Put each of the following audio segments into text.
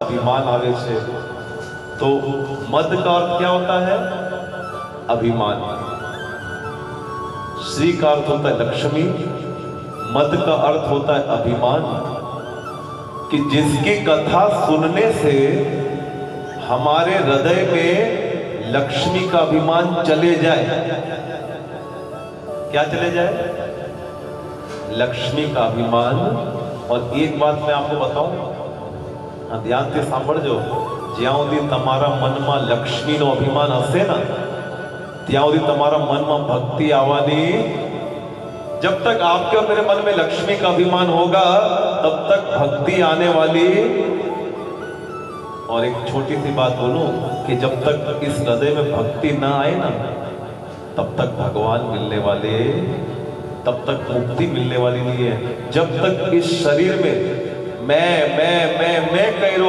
अभिमान आवे छे। तो मद का अर्थ क्या होता है? अभिमान। श्री का अर्थ होता है लक्ष्मी, मद का अर्थ होता है अभिमान, कि जिसकी कथा सुनने से हमारे हृदय में लक्ष्मी का अभिमान चले जाए। क्या चले जाए? लक्ष्मी का अभिमान। और एक बात मैं आपको बताऊं, ध्यान से सांभळजो, ज्यां सुधी तमारा मन में लक्ष्मी नो अभिमान हशे ना, त्यां सुधी तमारा मन में भक्ति आवानी। जब तक आपके और मेरे मन में लक्ष्मी का अभिमान होगा तब तक भक्ति आने वाली। और एक छोटी सी बात बोलूं कि जब तक इस हृदय में भक्ति ना आए ना, तब तक भगवान मिलने वाले, तब तक मुक्ति मिलने वाली नहीं है। जब तक इस शरीर में मैं कह रो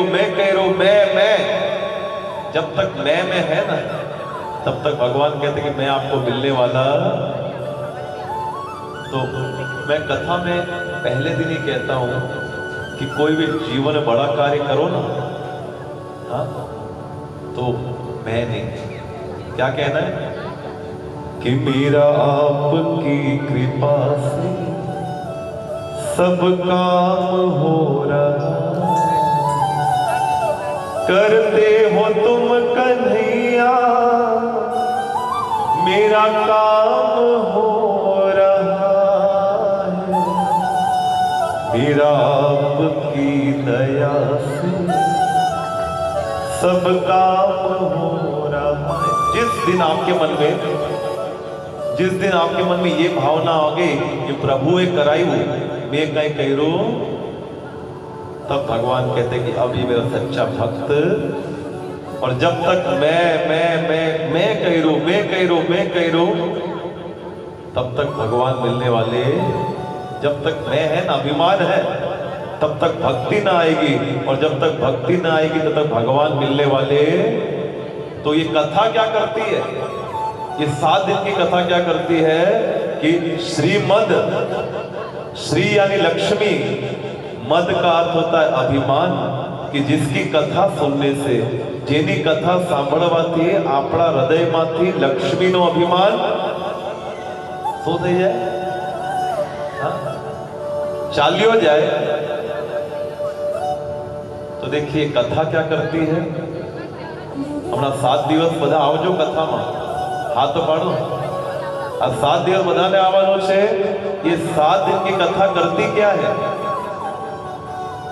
मैं, जब तक मैं है ना, तब तक भगवान कहते कि मैं आपको मिलने वाला। तो मैं कथा में पहले दिन ही कहता हूं कि कोई भी जीवन में बड़ा कार्य करो ना, हाँ, तो मैं नहीं, क्या कहना है कि मेरा आपकी कृपा से सब काम हो रहा, करते हो तुम कन्हैया मेरा काम हो रहा है, मेरा आपकी दया से सब काम हो रहा है। जिस दिन आपके मन में ये भावना आ गई कि प्रभु एक कराई मैं कहीं कह रू, तब भगवान कहते कि अब ये मेरा सच्चा भक्त। और जब तक मैं कह रू, तब तक भगवान मिलने वाले। जब तक मैं है ना, अभिमान है, तब तक भक्ति ना आएगी, और जब तक भक्ति ना आएगी तब तक भगवान मिलने वाले। तो ये कथा क्या करती है? ये 7 दिन की कथा क्या करती है कि श्रीमद, श्री यानी लक्ष्मी, मद का अर्थ होता है अभिमान, कि जिसकी कथा सुनने से, जेनी कथा सांभळवाथी आपड़ा हृदयमांथी लक्ष्मीनो अभिमान शू थई जाए, चाल्यो जाए। तो देखिए कथा क्या करती है। हमणा 7 दिवस बधा आवजो कथा में, हाथ तो पाड़ो। आ 7 दिवस बधाने आववानो छे। ये 7 दिन की कथा करती क्या है?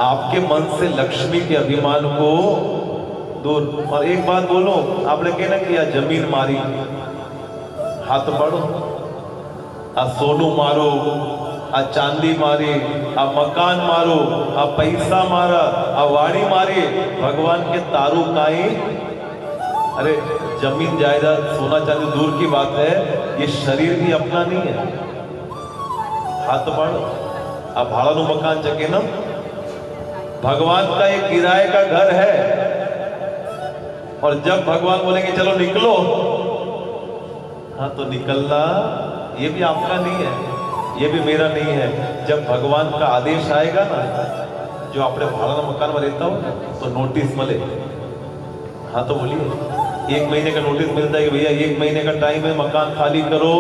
आपके मन से लक्ष्मी के अभिमान को दूर। और एक बात बोलो, आपने कहना कि आ जमीन मारी, हाथ पाड़ो। आ सोनू मारो, आ चांदी मारी, आ मकान मारो, आ पैसा मारा, आ वाड़ी मारी, भगवान के तारू काई। अरे जमीन जायदाद सोना चांदी दूर की बात है, ये शरीर भी अपना नहीं है। हाथ पाड़ो। आ भाड़ानु मकान चके ना, भगवान का एक किराए का घर है। और जब भगवान बोलेंगे चलो निकलो, हाँ, तो निकलना ये भी आपका नहीं है, ये भी मेरा नहीं है। जब भगवान का आदेश आएगा ना, जो अपने भाड़ा मकान में रहता हो तो नोटिस मिले। हाँ, तो बोलिए 1 महीने का नोटिस मिलता है कि भैया 1 महीने का टाइम है, मकान खाली करो।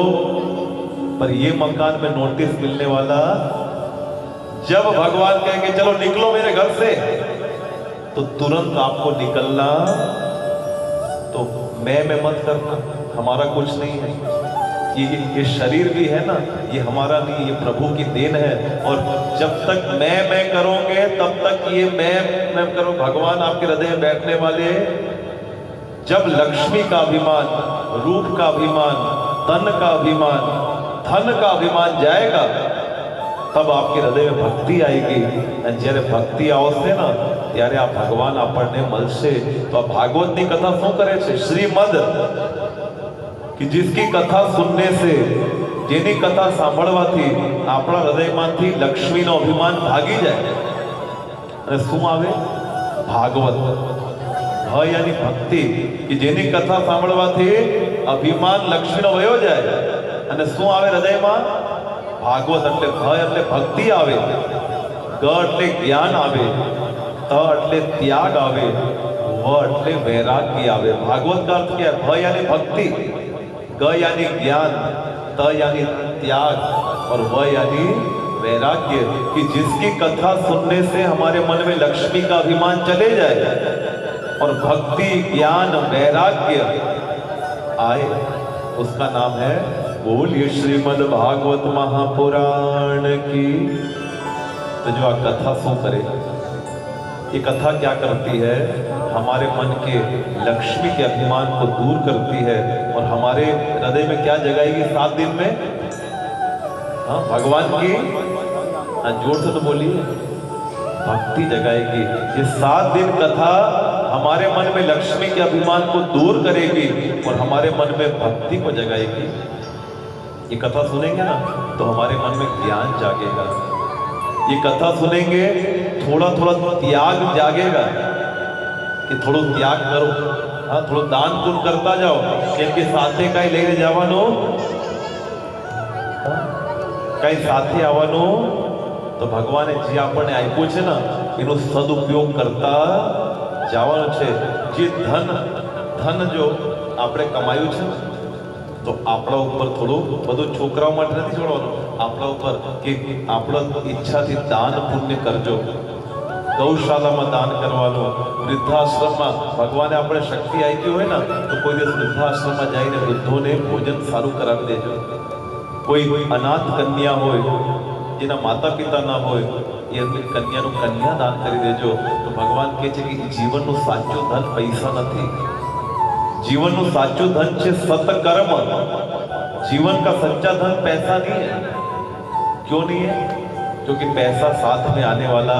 पर ये मकान में नोटिस मिलने वाला जब भगवान कहेंगे चलो निकलो मेरे घर से, तो तुरंत आपको निकलना। तो मैं मत करना, हमारा कुछ नहीं है। ये शरीर भी है ना, ये हमारा नहीं, ये प्रभु की देन है। और जब तक मैं करोगे तब तक ये मैं करो। भगवान आपके हृदय में बैठने वाले। जब लक्ष्मी का अभिमान, रूप का अभिमान, तन का अभिमान, धन का अभिमान जाएगा, तब आपके हृदय में भक्ति आएगी। जયારે भक्ति आवશે ना, ત્યારે આ ભગવાન આપણને મળશે। તો આ ભાગવતની કથા શું કરે છે? શ્રીમદ, कि जिसकी कथा सुनने से, जेनी कथा सांभळवाथी आपણા હૃદયમાંથી લક્ષ્મીનો અભિમાન ભાગી જાય। અને શું આવે? ભાગવત। ભ यानी भक्ति, कि जेनी कथा सांभळवाथी अभिमान लक्ष्मीનો વયો જાય। અને શું આવે હૃદયમાં? ભાગવત। એટલે ભ એટલે ભક્તિ આવે, ગ એટલે જ્ઞાન આવે, त એટલે ત્યાગ આવે, વ એટલે વૈરાગ્ય આવે। भागवत का अर्थ क्या है? भ यानी भक्ति, ग यानी ज्ञान, त यानी त्याग और व यानी वैराग्य। कि जिसकी कथा सुनने से हमारे मन में लक्ष्मी का अभिमान चले जाए और भक्ति ज्ञान वैराग्य आए, उसका नाम है बोलिए श्रीमद् भागवत महापुराण की। तो जो आ कथा शो करे, ये कथा क्या करती है? हमारे मन के लक्ष्मी के अभिमान को दूर करती है और हमारे हृदय में क्या जगाएगी 7 दिन में? हाँ, भगवान की, जोर से तो बोलिए, भक्ति जगाएगी। ये 7 दिन कथा हमारे मन में लक्ष्मी के अभिमान को दूर करेगी और हमारे मन में भक्ति को जगाएगी। ये कथा सुनेंगे ना तो हमारे मन में ज्ञान जागेगा। ये कथा सुनेंगे थोड़ा थोड़ा त्याग जागेगा कि थोड़ो त्याग करो। हाँ, थोड़ो दान पुण्य करता जाओ, क्योंकि साथे कई लेने जावानो, कई साथे आवानो तो भगवाने जी आपने आप्યું છે ને એનો સદુપયોગ કરતા જવાનો છે। જે ધન જો આપણે કમાયું છે તો આપણા ઉપર થોડું બધું છોકરાઓ માટે નથી છોડવાનું, આપણા ઉપર કે આપણા ઈચ્છાથી દાન પુણ્ય કરજો। ગૌશાળામાં દાન કરવાનું, વૃદ્ધાશ્રમમાં ભગવાને આપણે શક્તિ આપી હોય ને તો કોઈ દિવસ વૃદ્ધાશ્રમમાં જઈને વૃદ્ધોને ભોજન સારું કરાવી દેજો। કોઈ અનાથ કન્યા હોય જેના માતા પિતા ના હોય એ કન્યાનું કન્યાદાન કરી દેજો। તો ભગવાન કહે છે કે જીવનનું સાચું ધન પૈસા નથી, जीवन साचो धन है सतकर्म। जीवन का सच्चा धन पैसा नहीं है। क्यों नहीं है? क्योंकि पैसा साथ में आने वाला,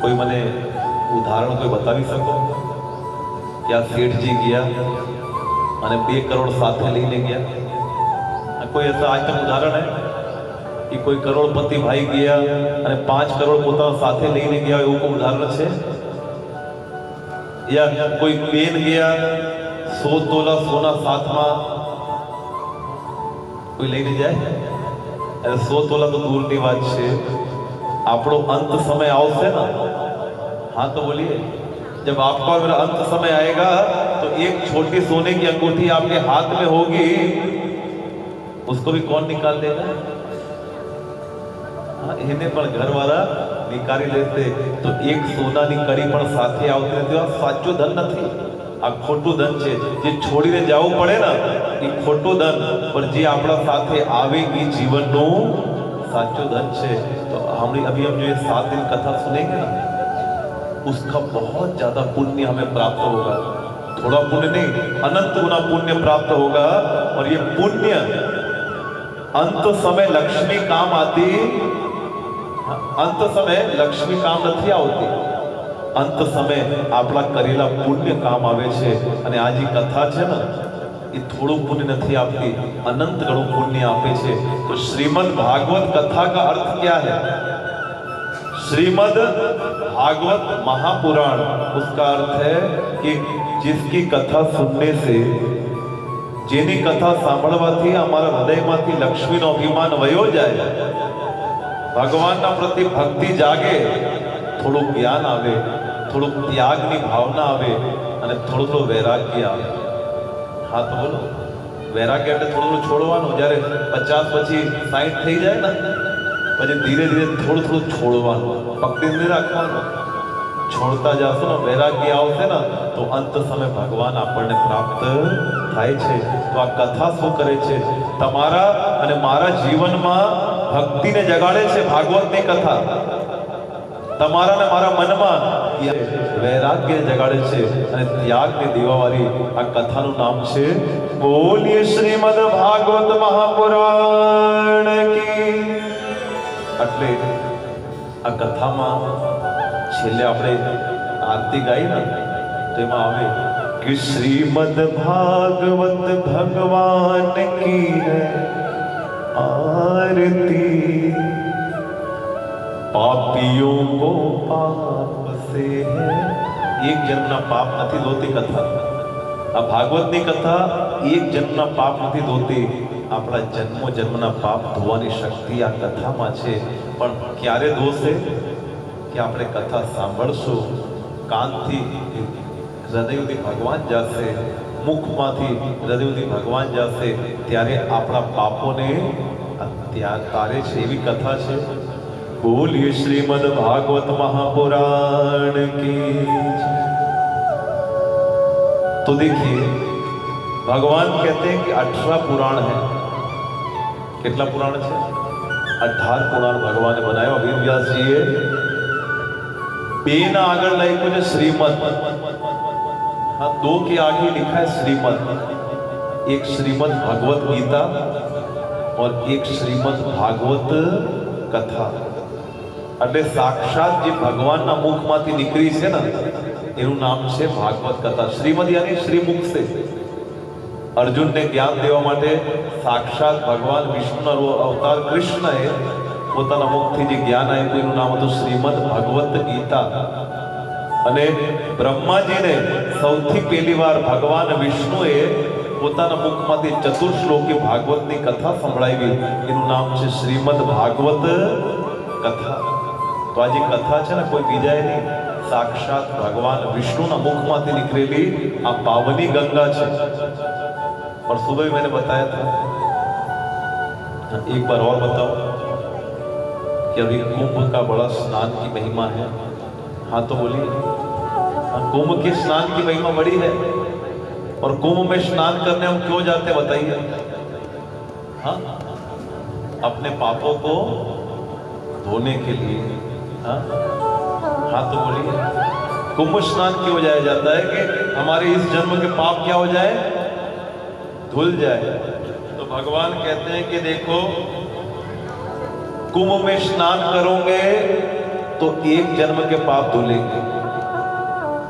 कोई मने उदाहरण कोई बता भी सको क्या? सेठ जी गया અને 2 કરોડ સાથે લઈને ગયા, કોઈ ऐसा आज तक उदाहरण है कि कोई करोड़पति भाई गया અને 5 કરોડ પોતાના સાથે લઈને ગયા, એવું કોઈ ઉદાહરણ છે? या कोई बेन गया 100 तोला सोना साथ में कोई लेने जाए? अरे 100 तोला तो दूर की बात है। आपको अंत समय आवશે ना, हाँ तो बोलिए, जब आपका और मेरा अंत समय आएगा तो एक छोटी सोने की अंगूठी आपके हाथ में होगी, उसको भी कौन निकाल देगा? हाँ, इन्हें पर घर वाला निकाली लेते तो एक सोनानी कड़ी पर साथे आवती रहती। आ साचो धन नहीं, आ खोटू धन है। जे छोड़ीने जावू पड़े ना ये खोटू धन, पर जे आपड़ा साथे आवे ई जीवननो साचो धन है। तो अभी हम जो ये 7 दिन कथा सुनेंगे ना उसका बहुत ज्यादा पुण्य हमें प्राप्त होगा। थोड़ा पुण्य नहीं, अनंत गुना पुण्य प्राप्त होगा। और ये पुण्य अंत समय लक्ष्मी काम आती, अंत समय लक्ष्मी काम नहीं आवती, अंत समय आपला करेला पुण्य काम आवे छे। अने आज ई कथा छे ने ये थोड़ो पुण्य नहीं आपती, अनंत गणो पुण्य आपे छे। तो श्रीमद् भागवत कथा का अर्थ क्या है? श्रीमद् भागवत महापुराण, उसका अर्थ है कि जिसकी कथा सुनने से, जेनी कथा सांभळवाथी अमारा हृदयमांथी लक्ष्मीनो अभिमान वयो जाए, भगवान प्रति भक्ति जागे, थोड़ो ज्ञान आवे, थोड़ो त्यागनी भावना आवे અને થોડો થોડો વૈરાગ્ય આવે। હા તો બોલો, વૈરાગ્ય એટલે થોડું છોડવાનું। જ્યારે 50 પછી 60 થઈ જાય ને પછી ધીરે ધીરે થોડું થોડું છોડવાનું, પકડી નહીં રાખવાનું। છોડતા જાશો ને વૈરાગ્ય આવશે ને તો અંત સમય ભગવાન આપણને પ્રાપ્ત થાય છે। તો આ કથા શું કરે છે? તમારા અને મારા જીવનમાં ભક્તિને જગાડે છે। ભાગવતની કથા તમારા ને મારા મનમાં વૈરાગ્ય જગાડે છે અને ત્યાગની દેવાવાળી આ કથાનું નામ છે બોલીએ શ્રીમદ્ ભાગવત મહાપુરાણ કી। એટલે આ કથામાં છેલ્લે આપણે આરતી ગાઈ ને તો એમાં આવે कि श्रीमद् भागवत भगवान की है आरती, पापियों को पाप से है। एक जन्मना पाप नहीं धोती कथा। आ भागवतनी कथा एक जन्मना पाप नहीं धोती, આપણા જન્મો જન્મના પાપ ધોવાની શક્તિ આ કથામાં છે। પણ ક્યારે ધોશે? કે આપણે કથા સાંભળશું, કાનથી હૃદય સુધી ભગવાન જશે, મુખમાંથી હૃદય સુધી ભગવાન જશે, ત્યારે આપણા પાપોને તારે છે એવી કથા છે। બોલીએ શ્રીમદ ભાગવત महापुराण की। तो देखिए भगवान कहते हैं कि 18 पुराण है। कितना पुराण है? 18 पुराण भगवान ने बनाया। वेद व्यास जी बे ना आगे लख्યું છે श्रीमद, हाँ 2 के आगे लिखा है श्रीमद। एक श्रीमद भगवत गीता और एक श्रीमद भागवत कथा। એટલે સાક્ષાત જે ભગવાનના મુખમાંથી નીકળી છે ને એનું નામ છે ભાગવત કથા। શ્રીમદ યાની શ્રીમુખ છે। અર્જુનને જ્ઞાન દેવા માટે સાક્ષાત ભગવાન વિષ્ણુનો અવતાર કૃષ્ણએ પોતાના મુખથી જે જ્ઞાન આપ્યું એનું નામ હતું શ્રીમદ ભગવત ગીતા। અને બ્રહ્માજીને સૌથી પહેલી વાર ભગવાન વિષ્ણુએ પોતાના મુખમાંથી ચતુર્શ્લોકી ભાગવતની કથા સંભળાવી, એનું નામ છે શ્રીમદ ભાગવત કથા। तो आज कथा है ना कोई बीजाए नहीं, साक्षात भगवान विष्णु ना मुखमांथी निकलेली आ पावनी गंगा है। और सुबह मैंने बताया था, एक बार और बताओ कि अभी कुंभ का बड़ा स्नान की महिमा है। हाँ तो बोलिए, कुंभ के स्नान की महिमा बड़ी है। और कुंभ में स्नान करने हम क्यों जाते हैं बताइए? हाँ, अपने पापों को धोने के लिए। हाँ तो बोलिए, कुंभ स्नान क्यों जाया जाता है? कि हमारे इस जन्म के पाप क्या हो जाए? धुल जाए। तो भगवान कहते हैं कि देखो कुंभ में स्नान करोगे तो एक जन्म के पाप धुलेंगे।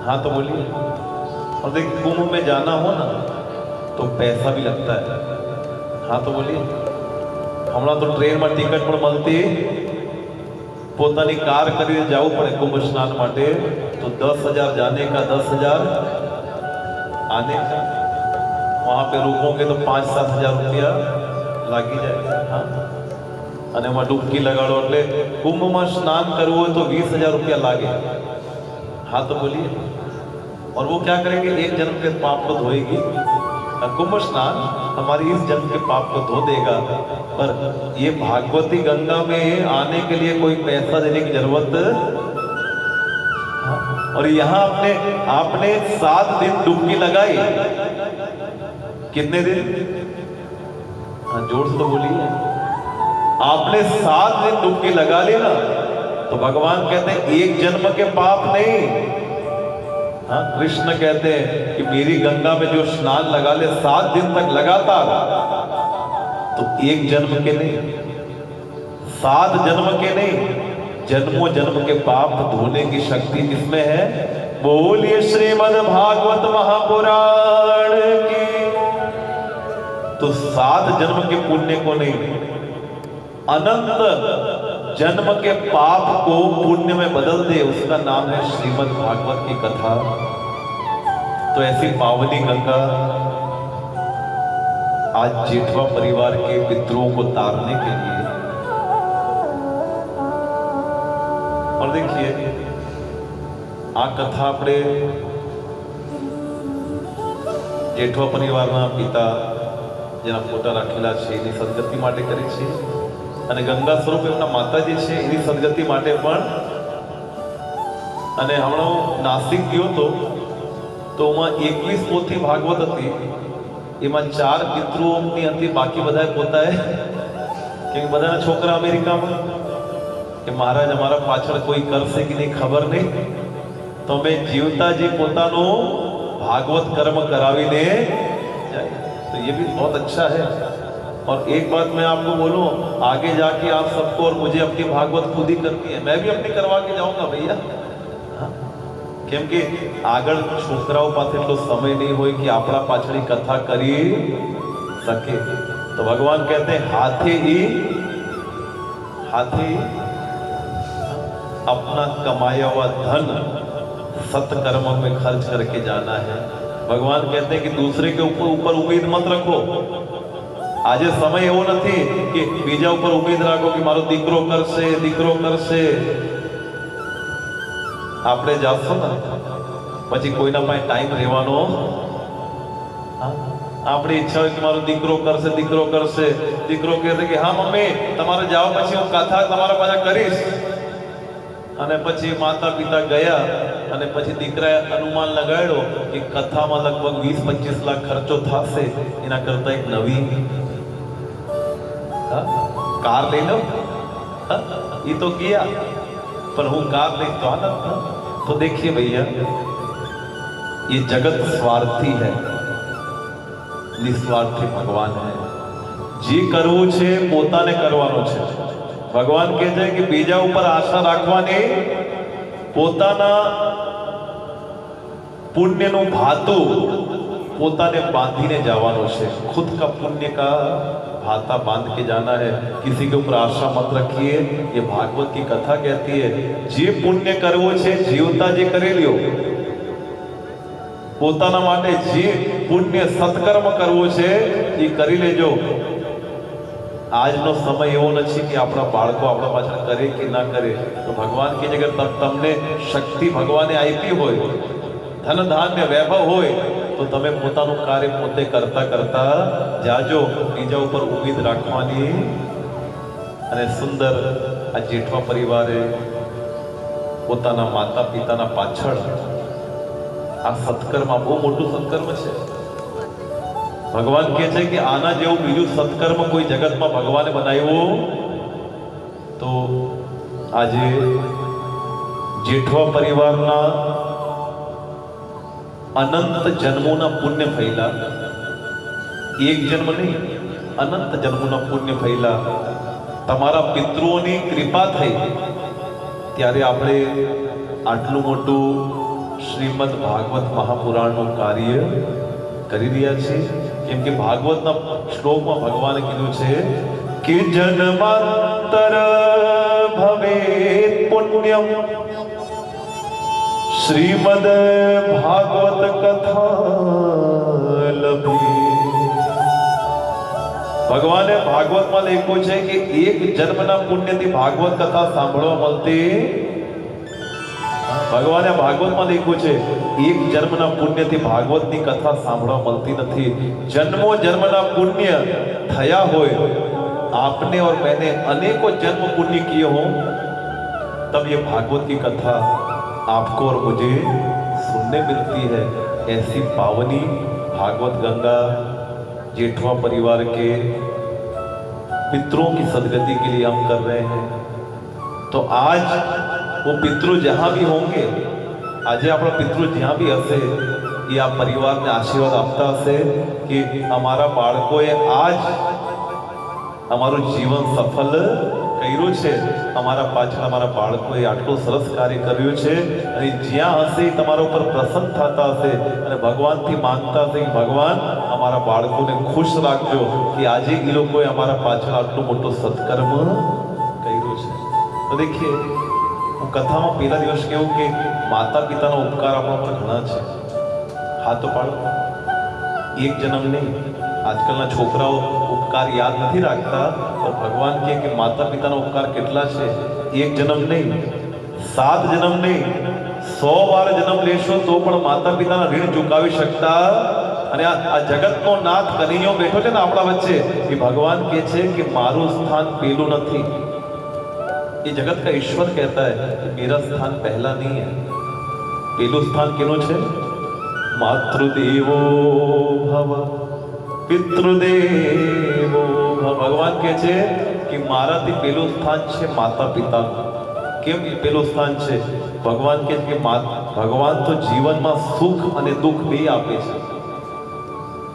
हाँ तो बोलिए। और देखिए कुंभ में जाना हो ना तो पैसा भी लगता है। हाँ तो बोलिए। हमारा तो ट्रेन में टिकट पर मिलती, પોતાની કાર કરીને જવું પડે કુંભ સ્નાન માટે, તો 10,000 जाने का 10,000 आने का। वहाँ पे रुकोगे तो 5-7 हज़ार रुपया लागी जाएगा। हाँ, અને એમાં ડૂબકી લગાડો એટલે કુંભમાં સ્નાન કરવું હોય તો 20,000 रुपया लागे। हाँ तो बोलिए। और वो क्या करेंगे? एक जन्म के पाप को धोएगी। कुंभ स्नान हमारी इस जन्म के पाप को धो देगा। पर ये भागवती गंगा में आने के लिए कोई पैसा देने की जरूरत। और यहाँ आपने 7 दिन डुबकी लगाई। कितने दिन? हाँ जोर से तो बोलिए। आपने 7 दिन डुबकी लगा ली ना, तो भगवान कहते हैं एक जन्म के पाप नहीं। हाँ, कृष्ण कहते हैं कि मेरी गंगा में जो स्नान लगा ले 7 दिन तक लगातार, तो एक जन्म के नहीं, 7 जन्म के नहीं, जन्मों जन्म के पाप धोने की शक्ति किसमें है? बोलिए श्रीमद् भागवत महापुराण की। तो 7 जन्म के पुण्य को नहीं, अनंत जन्म के पाप को पुण्य में बदल दे, उसका नाम है श्रीमद् भागवत की कथा। तो ऐसी पावनी गंगा आज जेठवा परिवार के पितरों को तारने के लिए। और देखिए आ कथा अपने जेठवा परिवारना पिता जेना फोटा राखेला छे एनी सदगति माटे करी छे, અને ગંગા સ્વરૂપ એમના માતાજી છે એની સદગતિ માટે પણ। અને હમણાં નાસિક ગયો તો એમાં 21 પોથી ભાગવત હતી, એમાં 4 પિતૃઓની હતી, બાકી બધા પોતાએ કે બધાના છોકરા અમેરિકામાં કે મહારાજ અમારા પાછળ કોઈ કરશે કે નહીં ખબર નહીં, તો અમે જીવતા જે પોતાનો ભાગવત કર્મ કરાવીને જાય। तो ये भी बहुत अच्छा है। और एक बात मैं आपको बोलूं, आगे जाके आप सबको और मुझे अपनी भागवत खुद ही करनी है। मैं भी अपनी करवा के जाऊंगा भैया। केम के आगळ छोकराओ पासे એટલો समय नहीं होय कि आपड़ा पाछड़ी कथा करी सके। तो भगवान कहते हैं हाथे ही अपना कमाया हुआ धन सत्कर्म में खर्च करके जाना है। भगवान कहते हैं कि दूसरे के ऊपर उम्मीद मत रखो। आज समय एवो नहीं कि बीजा ऊपर उम्मीद राखो कि मारो दीकरो करशे। આપણે જાશું ને પછી કોઈના પાસે ટાઈમ રહેવાનો, આપણી ઈચ્છા હોય કે મારો દીકરો કરશે, દીકરો કહેશે કે હા મમ્મી તમારે જાઓ પછી હું કથા તમારા પાછા કરીશ, અને પછી માતા પિતા ગયા અને પછી દીકરાએ અનુમાન લગાડ્યો કે કથામાં લગભગ 20-25 લાખ ખર્ચો થશે, એના કરતા એક નવી કાર લઈ લો। ये तो किया पर હું કાર લઈ તો आना। तो देखिए भैया ये जगत स्वार्थी है, निस्वार्थी भगवान है। જે કરવું છે પોતાને કરવાનું છે। ભગવાન કહે છે કે બીજા ઉપર આશા રાખવાની, પોતાના પુણ્યનું ભાતું પોતાને બાંધીને જવાનું છે। खुद का पुण्य का भाता बांध के जाना है, किसी के ऊपर आशा मत रखिए। ये भागवत की कथा कहती है जे पुण्य करवो छे जीवता जे करे ल्यो, પોતાના માટે જે પુણ્ય સત્કર્મ કરવો છે એ કરી લેજો। આજનો સમય એવો નથી કે આપણા બાળકો આપણા પાછળ કરે કે ના કરે। તો ભગવાન કે જગ્યાએ તમને શક્તિ ભગવાને આપી હોય, ધન ધાન્ય વૈભવ હોય, તો તમે પોતાનું કાર્ય પોતે કરતા કરતા જાજો, બીજા ઉપર ઉમ્મીદ રાખવાની। અને સુંદર આ જેઠવા પરિવારે પોતાના માતા પિતાના પાછળ આ સત્કર્મ બહુ મોટું સત્કર્મ છે। ભગવાન કહે છે કે આના જેવું બીજું સત્કર્મ કોઈ જગતમાં ભગવાને બનાવ્યું તો આજે જેઠવા પરિવારના અનંત જન્મોના પુણ્ય ફૈલા, એક જન્મ નહીં અનંત જન્મોના પુણ્ય ફૈલા, તમારા પિતૃઓની કૃપા થઈ ત્યારે આપણે આટલું મોટું શ્રીમદ ભાગવત મહાપુરાણનું કાર્ય કરી રહ્યા છીએ। કેમ કે ભાગવતના શ્લોકમાં ભગવાને કીધું છે કે જન્માંતર ભવેત પુણ્યમ શ્રીમદ ભાગવત કથા લભે। ભગવાને ભાગવતમાં લખ્યું છે કે એક જન્મના પુણ્યથી ભાગવત કથા સાંભળવા મળતી। ભગવાને ભાગવતમાં લખ્યું છે એક જન્મના પુણ્યથી ભાગવતની કથા સાંભળવા મળતી નથી। જન્મો જન્મના પુण्य થયા હોય, आपने और मैंने अनेकों जन्म पुण्य किए हों, तब ये भागवत की कथा आपको और मुझे सुनने मिलती है। ऐसी पावनी भागवत गंगा जेठवा परिवार के पितरों की सदगति के लिए हम कर रहे हैं। तो आज वो पितृ जहाँ भी होंगे, आज अपना पितृ જ્યાં भी હશે એ આ પરિવારને આશીર્વાદ આપતા હશે કે અમારા બાળકોએ આજ અમારું જીવન સફળ કર્યું છે, અમારા પાછળ અમારા બાળકોએ આટલું સરસ કાર્ય કર્યું છે। અને જ્યાં હશે તમારા ઉપર પ્રસન્ન થતા હશે અને ભગવાનથી માંગતા હશે કે ભગવાન અમારા બાળકોને ખુશ રાખજો કે આજે એ લોકોએ અમારા પાછળ આટલું મોટું સત્કર્મ કર્યું છે। તો દેખીએ હું કથામાં પહેલા દિવસ કેવું કે માતા પિતાનો ઉપકાર આપણા પર ઘણા છે। હા તો પાડો, એક જન્મ નહીં। આજકાલના છોકરાઓ ઉપકાર યાદ નથી રાખતા, પણ ભગવાન કહે કે માતા પિતાનો ઉપકાર કેટલા છે। એક જન્મ નહીં, 7 જન્મ નહીં, 100 વાર જન્મ લેશો તો પણ માતા પિતાના ઋણ ચૂકવી શકતા। અને આ જગતનો નાથ કનૈયો બેઠો છે ને આપણા વચ્ચે, એ ભગવાન કહે છે કે મારું સ્થાન પેલું નથી। ये जगत का ईश्वर कहता है कि मेरा स्थान पहला नहीं है। पहलू स्थान किनो छे? मातृदेवो भव पितृदेवो भव। भगवान कहे छे कि माराथी पहलू स्थान छे माता पिता। केम पहलू स्थान छे? भगवान कहे कि भगवान तो जीवन में सुख और दुख बे आपे छे।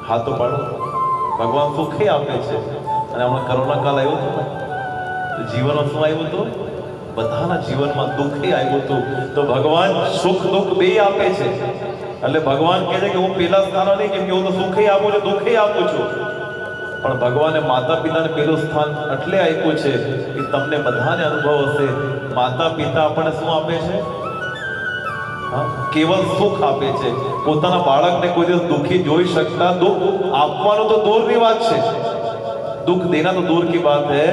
हाँ तो पाडो, भगवान सुख ही आपे छे। અને હમણાં કોરોના કાળ આવ્યો હતો ને, તો જીવનમાં શું આવ્યું હતું? બધાના જીવનમાં દુઃખ આવ્યું હતું। તો ભગવાન સુખ દુઃખ બે આપે છે। એટલે ભગવાન કહે છે કે હું પહેલા સ્થાન નહીં, કેમ કે હું તો સુખ આપું છું, દુઃખ આપું છું। પણ ભગવાને માતા પિતાને પહેલું સ્થાન એટલે આપ્યું છે કે તમને બધાને અનુભવ હશે। માતા પિતા આપણને શું આપે છે? કેવલ સુખ આપે છે। પોતાના બાળકને કોઈ દિવસ દુઃખી જોઈ શકતા? દુઃખ આપવાનું તો દૂરની વાત છે, दुख देना तो दूर की बात है।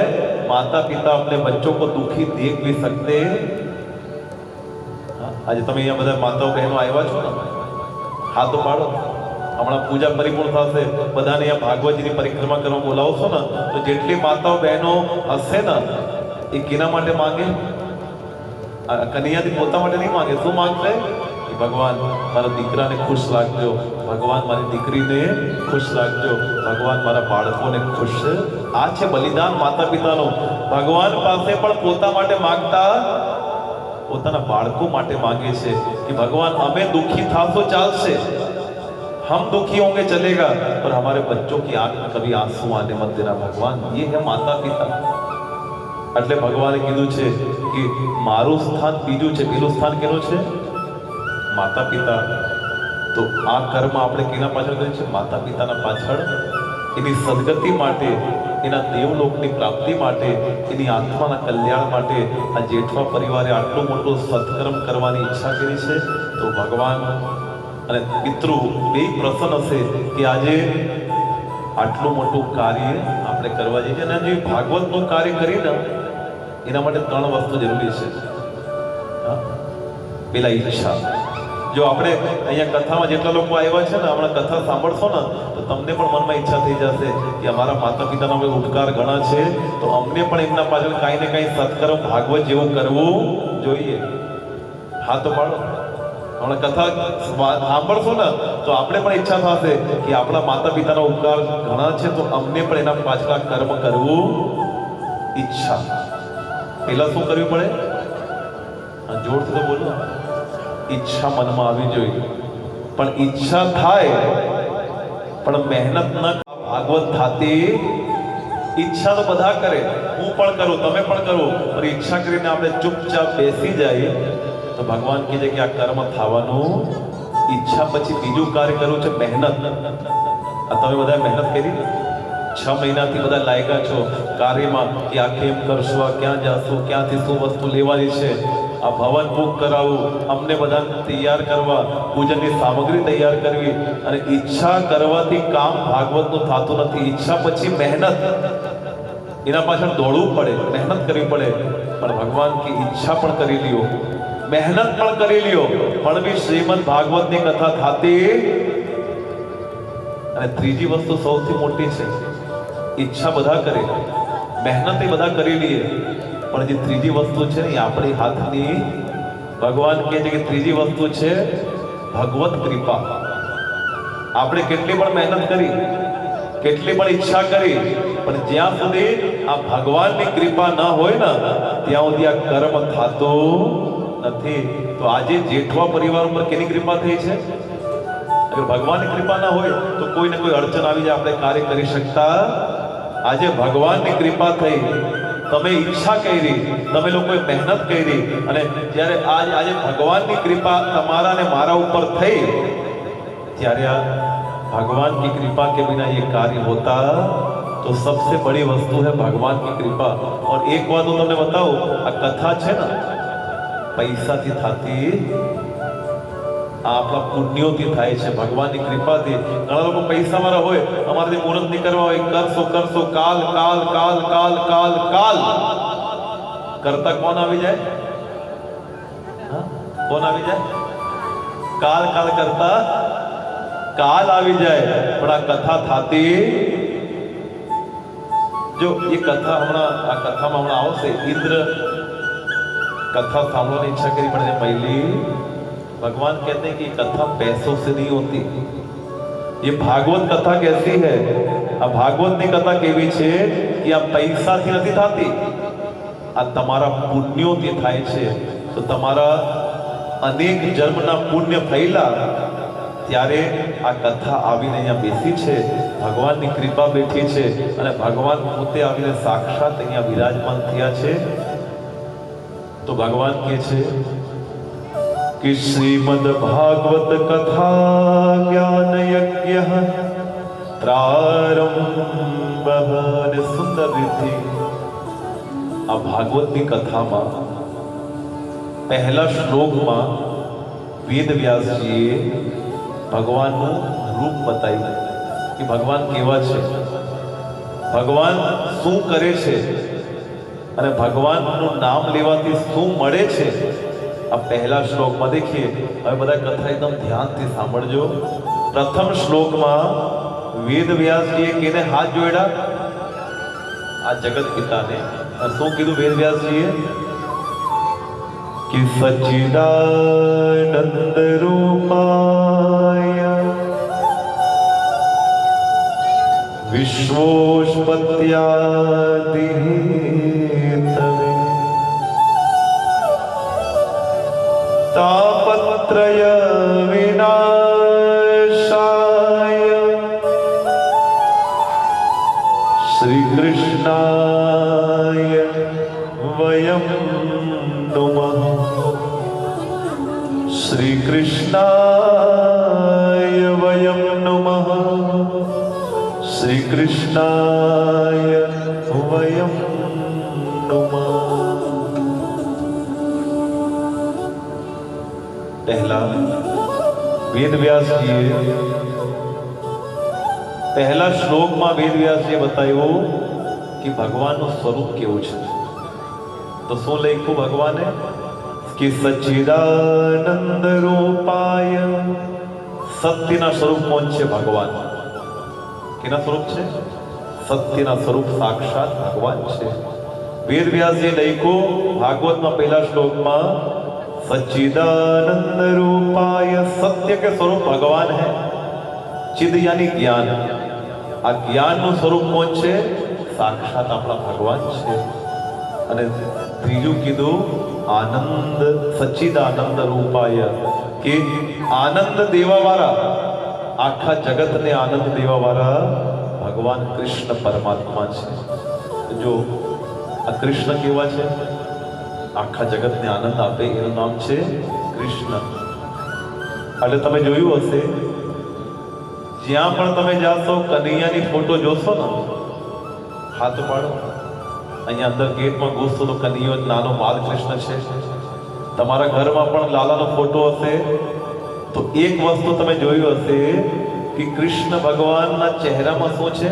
माता पिता अपने बच्चों को दुखी देख भी सकते, આજે તમે અહીંયા બધા માતાઓ બહેનો આવ્યા છો ને, હાથ પાડો. હમણાં પૂજા પરિપૂર્ણ થશે, બધાને અહીંયા ભાગવતજીની પરિક્રમા કરવા બોલાવશો ને, તો જેટલી માતાઓ બહેનો હશે ને એ કેના માટે માંગે? કનૈયાથી પોતા માટે નહીં માંગે. શું માંગશે? ભગવાન મારા દીકરાને ખુશ રાખજો, ભગવાન મારી દીકરીને ખુશ રાખજો, ભગવાન મારા બાળકોને ખુશ. આ છે બલિદાન માતા પિતાનું. ભગવાન પાસે પણ પોતા માટે માંગતા પોતાના બાળકો માટે માંગે છે કે ભગવાન અમે દુખી થાશો ચાલશે, हम दुखी होंगे चलेगा, पर हमारे बच्चों की आंख में कभी आंसू आने मत देना भगवान. ये है माता पिता. એટલે ભગવાને કીધું છે કે મારું સ્થાન બીજું છે, પેલું સ્થાન કેનું છે? માતા પિતા. તો આ કર્મ આપણે કેના પાછળ કરીએ છીએ? માતા પિતાના પાછળ. એની સદગતિ માટે, એના દેવલોકની પ્રાપ્તિ માટે, એની આત્માના કલ્યાણ માટે આ જેઠવા પરિવારે આટલું મોટું સત્કર્મ કરવાની ઈચ્છા કરી છે. તો ભગવાન અને પિતૃ બે પ્રસન્ન હશે કે આજે આટલું મોટું કાર્ય આપણે કરવા જઈએ. અને જે ભાગવતનું કાર્ય કરીને એના માટે 3 વસ્તુ જરૂરી છે. પેલા ઈચ્છા. જો આપણે અહીંયા કથામાં જેટલા લોકો આવ્યા છે ને, હમણાં કથા સાંભળશો ને તો તમને પણ મનમાં ઈચ્છા થઈ જશે કે અમારા માતા પિતાના અમે ઉપકાર ઘણા છે, તો અમને પણ એમના પાછળ કાંઈ ને કાંઈ સત્કર્મ ભાગવત જેવું કરવું જોઈએ. હા તો પાડો. હમણાં કથા સાંભળશો ને તો આપણે પણ ઈચ્છા થશે કે આપણા માતા પિતાના ઉપકાર ઘણા છે, તો અમને પણ એના પાછળ કર્મ કરવું ઈચ્છા. પેલા શું કરવું પડે? જોરથી તો બોલો. ઈચ્છા મનમાં આવી જોઈએ. પણ ઈચ્છા થાય પણ મહેનત ન. ભાગવત થાતી ઈચ્છા તો બધા કરે, હું પણ કરું, તમે પણ કરો, પણ ઈચ્છા કરીને આપણે ચૂપચાપ બેસી જાય તો ભગવાન કહે છે કે આ કર્મ થવાનું. ઈચ્છા પછી બીજું કાર્ય કરવું છે મહેનત. આ તમે બધા મહેનત કરી 6 મહિનાથી બધા લાગ્યા છો કાર્યમાં કે આ કેમ કરશું, આ ક્યાં જશું, ક્યાંથી શું વસ્તુ લેવાની છે, આ ભવન બુક કરાવવું, અમને બધા તૈયાર કરવા, પૂજનની સામગ્રી તૈયાર કરવી. અને ઈચ્છા કરવાથી કામ ભાગવતનું થતું નથી. ઈચ્છા પછી મહેનત, એના પાછળ દોડવું પડે, મહેનત કરવી પડે. પણ ભગવાન की ઈચ્છા પણ કરી લ્યો, મહેનત પણ કરી લ્યો, પણ બી શ્રીમદ ભાગવતની કથા થાતી. અને ત્રીજી વસ્તુ સૌથી મોટી છે. ઈચ્છા બધા કરે, મહેનત એ બધા કરી લઈએ, પણ જે ત્રીજી વસ્તુ છે ને એ આપણી હાથની. ભગવાન કહે છે કે ત્રીજી વસ્તુ છે ભગવત કૃપા. આપણે કેટલી પણ મહેનત કરી, કેટલી પણ ઈચ્છા કરી, પણ જ્યાં સુધી આ ભગવાનની કૃપા ન હોય ને ત્યાં સુધી આ કર્મ થતું નથી. તો આજે જેઠવા પરિવાર ઉપર કેની કૃપા થઈ છે? અગર ભગવાનની કૃપા ના હોય તો કોઈ ને કોઈ અડચણ આવી જાય, આપણે કાર્ય કરી શકતા. આજે ભગવાનની કૃપા થઈ, તમે ઈચ્છા કરી, તમે લોકોએ મહેનત કરી, અને જ્યારે આજે ભગવાનની કૃપા તમારા ને મારા ઉપર થઈ, ત્યારે આ भगवान की कृपा के बिना ये कार्य होता तो सबसे बड़ी वस्तु है भगवान की कृपा. और एक बात હું તમને બતાવું, આ કથા છે ને પૈસાથી થતી, આ આપણા પુણ્યોથી થાય છે, ભગવાનની કૃપાથી. ઘણા લોકો પૈસા વાળા હોય, અમારાથી મુહૂર્ત નહીં કરવા હોય, કરશો કરશો, કાલ કાલ કાલ કાલ કાલ કાલ કરતા કોણ આવી જાય? કોણ આવી જાય? કાલ કાલ કરતા કાલ આવી જાય. પણ આ કથા થાતી, જો એ કથા હમણાં આ કથામાં હમણાં આવશે, ઇન્દ્ર कथा सामने इच्छा करी पड़े पहली. भगवान कहते हैं कि कथा पैसों से नहीं होती. ये भागवत कथा कैसी है? अब भागवत ની કથા કેવી છે કે આ પૈસાથી નથી થતી, આ તમારા પુણ્યોથી થાય છે. તો તમારા અનેક જન્મના પુણ્ય થયેલા ત્યારે આ કથા આવીને અહીંયા બેસી છે, ભગવાનની કૃપા બેઠી છે, અને ભગવાન પોતે આવીને સાક્ષાત અહીંયા વિરાજમાન થયા છે. तो भगवान के छे कि श्रीमद् भागवत कथा ज्ञान यज्ञ प्रारंभ सुंदर रीति. आ भागवत की कथा में पहला श्लोक में वेद व्यास जी भगवान रूप बताई कि भगवान केवा छे, भगवान शू करे छे, અને ભગવાનનું નામ લેવાથી શું મળે છે अब पहला श्लोक में देखिए, હવે બધા કથા एकदम ध्यान થી સાંભળજો। प्रथम श्लोक में वेद व्यास जी केने हाथ जोड़ा? आ जगत पिता ने शू कीधु वेद व्यास जी कि सच्चिदानंद रूपाय विश्वोत्पत्त्यादि हेतवे तापत्रय विनाशाय श्री कृष्णाय वयं नुमः। श्री कृष्णाय वयं नुमः। श्री कृष्णाय वयं नुमः। पहला वेद व्यास जी पहला श्लोक में वेद व्यास जी बतायो कि भगवान નું સ્વરૂપ કેવું છે। તો શું લખ્યું ભગવાને कि सच्चिदानंद रूपाय सत्यના સ્વરૂપ કોણ છે? ભગવાન। કેના સ્વરૂપ છે? સત્યના સ્વરૂપ સાક્ષાત ભગવાન છે। વેદ વ્યાસજી લખ્યું ભાગવતમાં પહેલા શ્લોકમાં सच्चिदानंद रूपाय, सत्य के स्वरूप भगवान है। चिद यानी ज्ञान। आ ज्ञान નું સ્વરૂપ કોણ છે? સાક્ષાત આપણા ભગવાન છે। અને ત્રીજું કીધું આનંદ, સચ્ચિદાનંદ રૂપાય કે આનંદ દેવા વાળા, આખા જગતને આનંદ દેવા વાળા ભગવાન કૃષ્ણ પરમાત્મા છે। જો આ કૃષ્ણ કેવા છે? આખા જગતને આનંદ આપે એનું નામ છે કૃષ્ણ। એટલે તમે જોયું હશે જ્યાં પણ તમે જાશો કનૈયાની ફોટો જોશો ને, હાથ પાડો, અહીંયા અંદર ગેટમાં ઘૂસશો તો કનૈયો નાનો બાલકૃષ્ણ છે। તમારા ઘરમાં પણ લાલાનો ફોટો હશે તો એક વસ્તુ તમે જોયું હશે કે કૃષ્ણ ભગવાનના ચહેરામાં શું છે?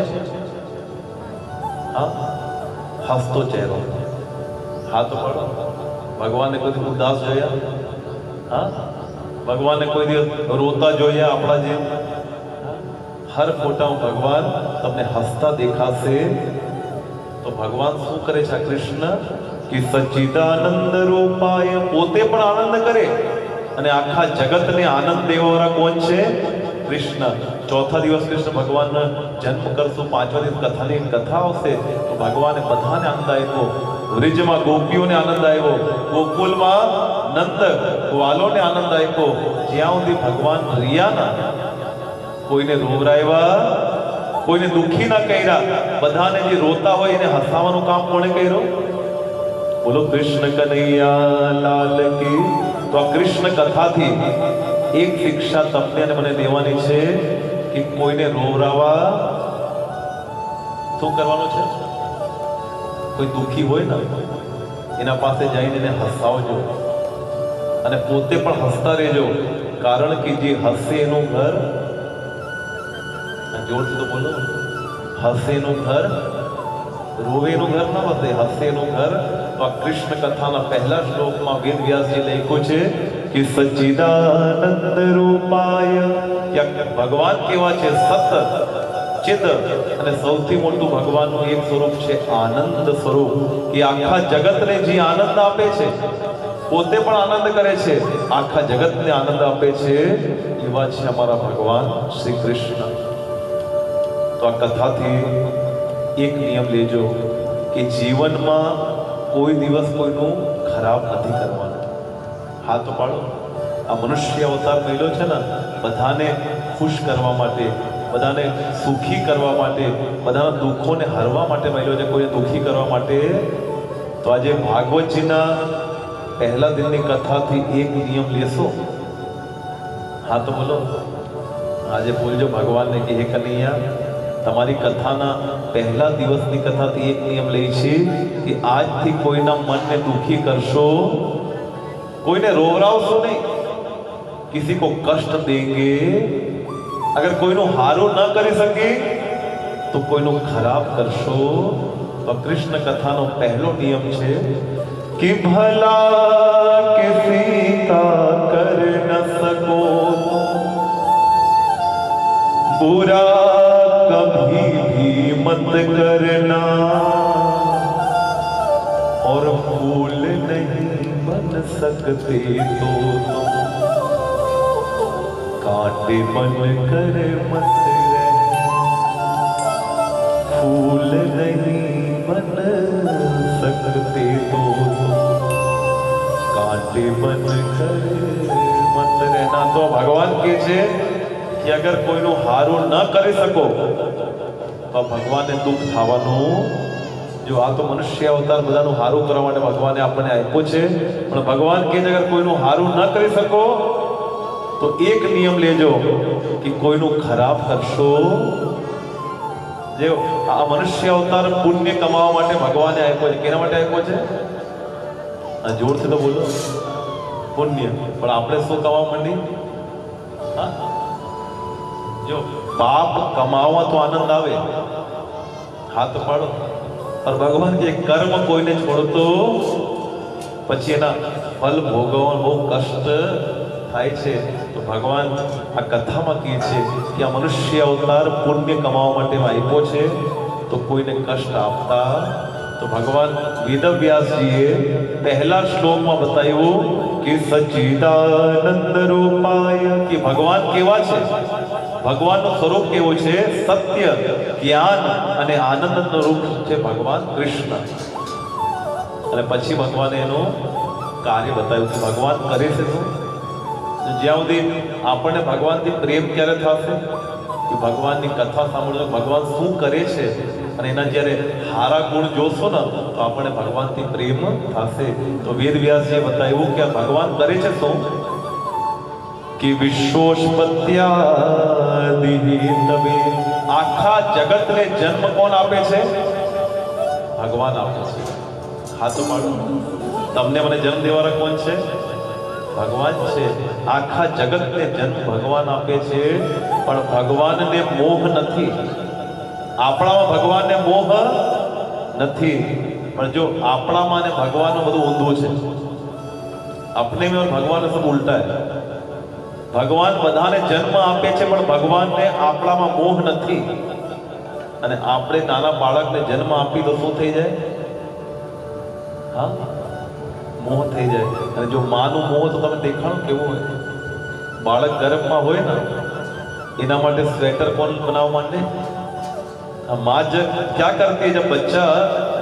હા, હસતો ચહેરો। હાથ પાડો। ભગવાને કોઈ દિવસ ઉદાસ જોયા? હા, ભગવાને કોઈ દિવસ રોતા જોયા આપણા જેમ? હર ફોટામાં ભગવાન તમને હસતા દેખાશે। તો ભગવાન શું કરે છે? કૃષ્ણ કે સચ્ચિદાનંદ રૂપાય, પોતે પણ આનંદ કરે અને આખા જગતને આનંદ દેવાવાળા કોણ છે? કૃષ્ણ। ચોથા દિવસ કૃષ્ણ ભગવાનનો જન્મ કરશું, પાંચમા દિવસ કથાની કથા આવશે તો ભગવાને બધાને આનંદ આપ્યો। વ્રિજમાં ગોપીઓને આનંદ આવ્યો, ગોકુલમાં નંદ ગ્વાલોને આનંદ આપ્યો। જ્યાં સુધી ભગવાન રહ્યા ના, કોઈને રોવરાવ્યા, કોઈને દુઃખી ના કર્યા, બધાને જે રોતા હોય એને હસાવવાનું કામ કોણે કર્યું? બોલો કૃષ્ણ કનૈયા લાલ કી। તો આ કૃષ્ણ કથાથી એક શિક્ષા તમને અને મને દેવાની છે કે કોઈને રોવરાવા શું કરવાનું છે? કોઈ દુઃખી હોય ને એના પાસે જઈને એને હસાવજો અને પોતે પણ હસતા રહેજો। કારણ કે જે હસે એનું ઘર, જોરથી તો બોલો, હસે એનું ઘર, રોવે એનું ઘર ના બસે, હસે એનું ઘર। તો આ કૃષ્ણ કથાના પહેલા શ્લોકમાં વેદ વ્યાસજી લખ્યું છે કે સચ્ચિદાનંદ રૂપાય, કે ભગવાન કેવા છે? સત, ચિદ અને સૌથી મોટું ભગવાનનું એક સ્વરૂપ છે આનંદ સ્વરૂપ, કે આખા જગતને જે આનંદ આપે છે, પોતે પણ આનંદ કરે છે, આખા જગતને આનંદ આપે છે, એવા છે અમારા ભગવાન શ્રી કૃષ્ણ। તો આ કથાથી એક નિયમ લેજો કે જીવનમાં કોઈ દિવસ કોઈનું ખરાબ નથી કરવાનું। હાથ પાડો। આ મનુષ્ય અવતાર મળ્યો છે ને બધાને ખુશ કરવા માટે, બધાને સુખી કરવા માટે, બધાના દુઃખોને હરવા માટે મળ્યો છે, કોઈને દુઃખી કરવા માટે। તો આજે ભાગવતજીના પહેલા દિનની કથાથી એક નિયમ લેશો। હા તો બોલો, આજે બોલજો ભગવાનને કે હે કનૈયા, તમારી કથાના પહેલા દિવસની કથાથી એક નિયમ લે છે કે આજથી કોઈના મનને દુઃખી કરશો, કોઈને રોવરાવશો નહીં, किसी को कष्ट देंगे, अगर कोईनो हारो न करी सके तो कोईनो खराब करशो। तो कृष्ण कथानो पहलो नियम है कि भला किसी का कर न सको बुरा कभी भी मत करना और फूल नहीं बन सकते तो तुम कांटे बन कर मत रहना फूल नहीं बन सकते तो कांटे बन कर मत रहना। तो भगवान के छे कि अगर कोईनु हारू न करी सको तो भगवान ने दुख थावानुं जो आ तो मनुष्य अवतार बधानु हारू करवा माटे भगवाने आपणे आप्यो छे पण भगवान के अगर कोईनु हारू न करी सको तो एक नियम लेजो कि कोईनु खराब करशो जो आ मनुष्य अवतार पुण्य कमावा माटे भगवाने आप्यो छे केना माटे आप्यो छे जोर से तो बोलो पुण्य पण आपणे शुं कमावा मंडी हां जो पाप कमावा तो आनंद आवे हाथ पाड़ो और भगवान के कर्म कोईने छोड़तो पछी एना फल भोगवा बहुत कष्ट थाय छे। तो भगवान आ कथामां कहे छे कि आ मनुष्य अवतार पुण्य कमावा माटे आप्यो छे तो कोईने कष्ट आपता। तो भगवान वेदव्यासजीए पहला श्लोक में बताव्युं कि सच्चिदानंद रूपाय कि भगवान केवा छे भगवानનું સ્વરૂપ કેવું છે સત્ય જ્ઞાન અને આનંદનું રૂપ છે ભગવાન કૃષ્ણ। અને પછી ભગવાને એનું કાર્ય બતાવ્યું કે ભગવાન કરે છે શું જ્યાં સુધી આપણને ભગવાનથી પ્રેમ ક્યારે થશે કે ભગવાનની કથા સાંભળો ભગવાન શું કરે છે અને એના જ્યારે હારા ગુણ જોશો ને તો આપણને ભગવાનથી પ્રેમ થશે। તો વેદવ્યાસજીએ બતાવ્યું કે આ ભગવાન કરે છે શું कि विश्वोत्पत्त्यादि तवे आखा जगत ने जन्म कौन आपे छे भगवान आपे छे। हाथ पाड़ो तमने मने जन्म देवारा कौन छे भगवान छे। आखा जगत ने जन्म भगवान आपे छे पण भगवान ने मोह नथी आपणामां भगवान ने मोह नथी पण जो आपणामां ने भगवान बधुं ऊंधुं छे अपने में और भगवान सब उल्टा है। भगवान बधाने जन्म आपे छे पण भगवान ने आपणामां मोह नथी अने आपणे नाना बाळकने जन्म आपी तो शुं थई जाय हाँ मोह थई जाय। अने जो मानु मोह तो तमे देखाणो केवो होय बाळक गर्भमां होय ने एना माटे स्वेटर कोण बनाववा मांडे माँ क्या करती है जब बच्चा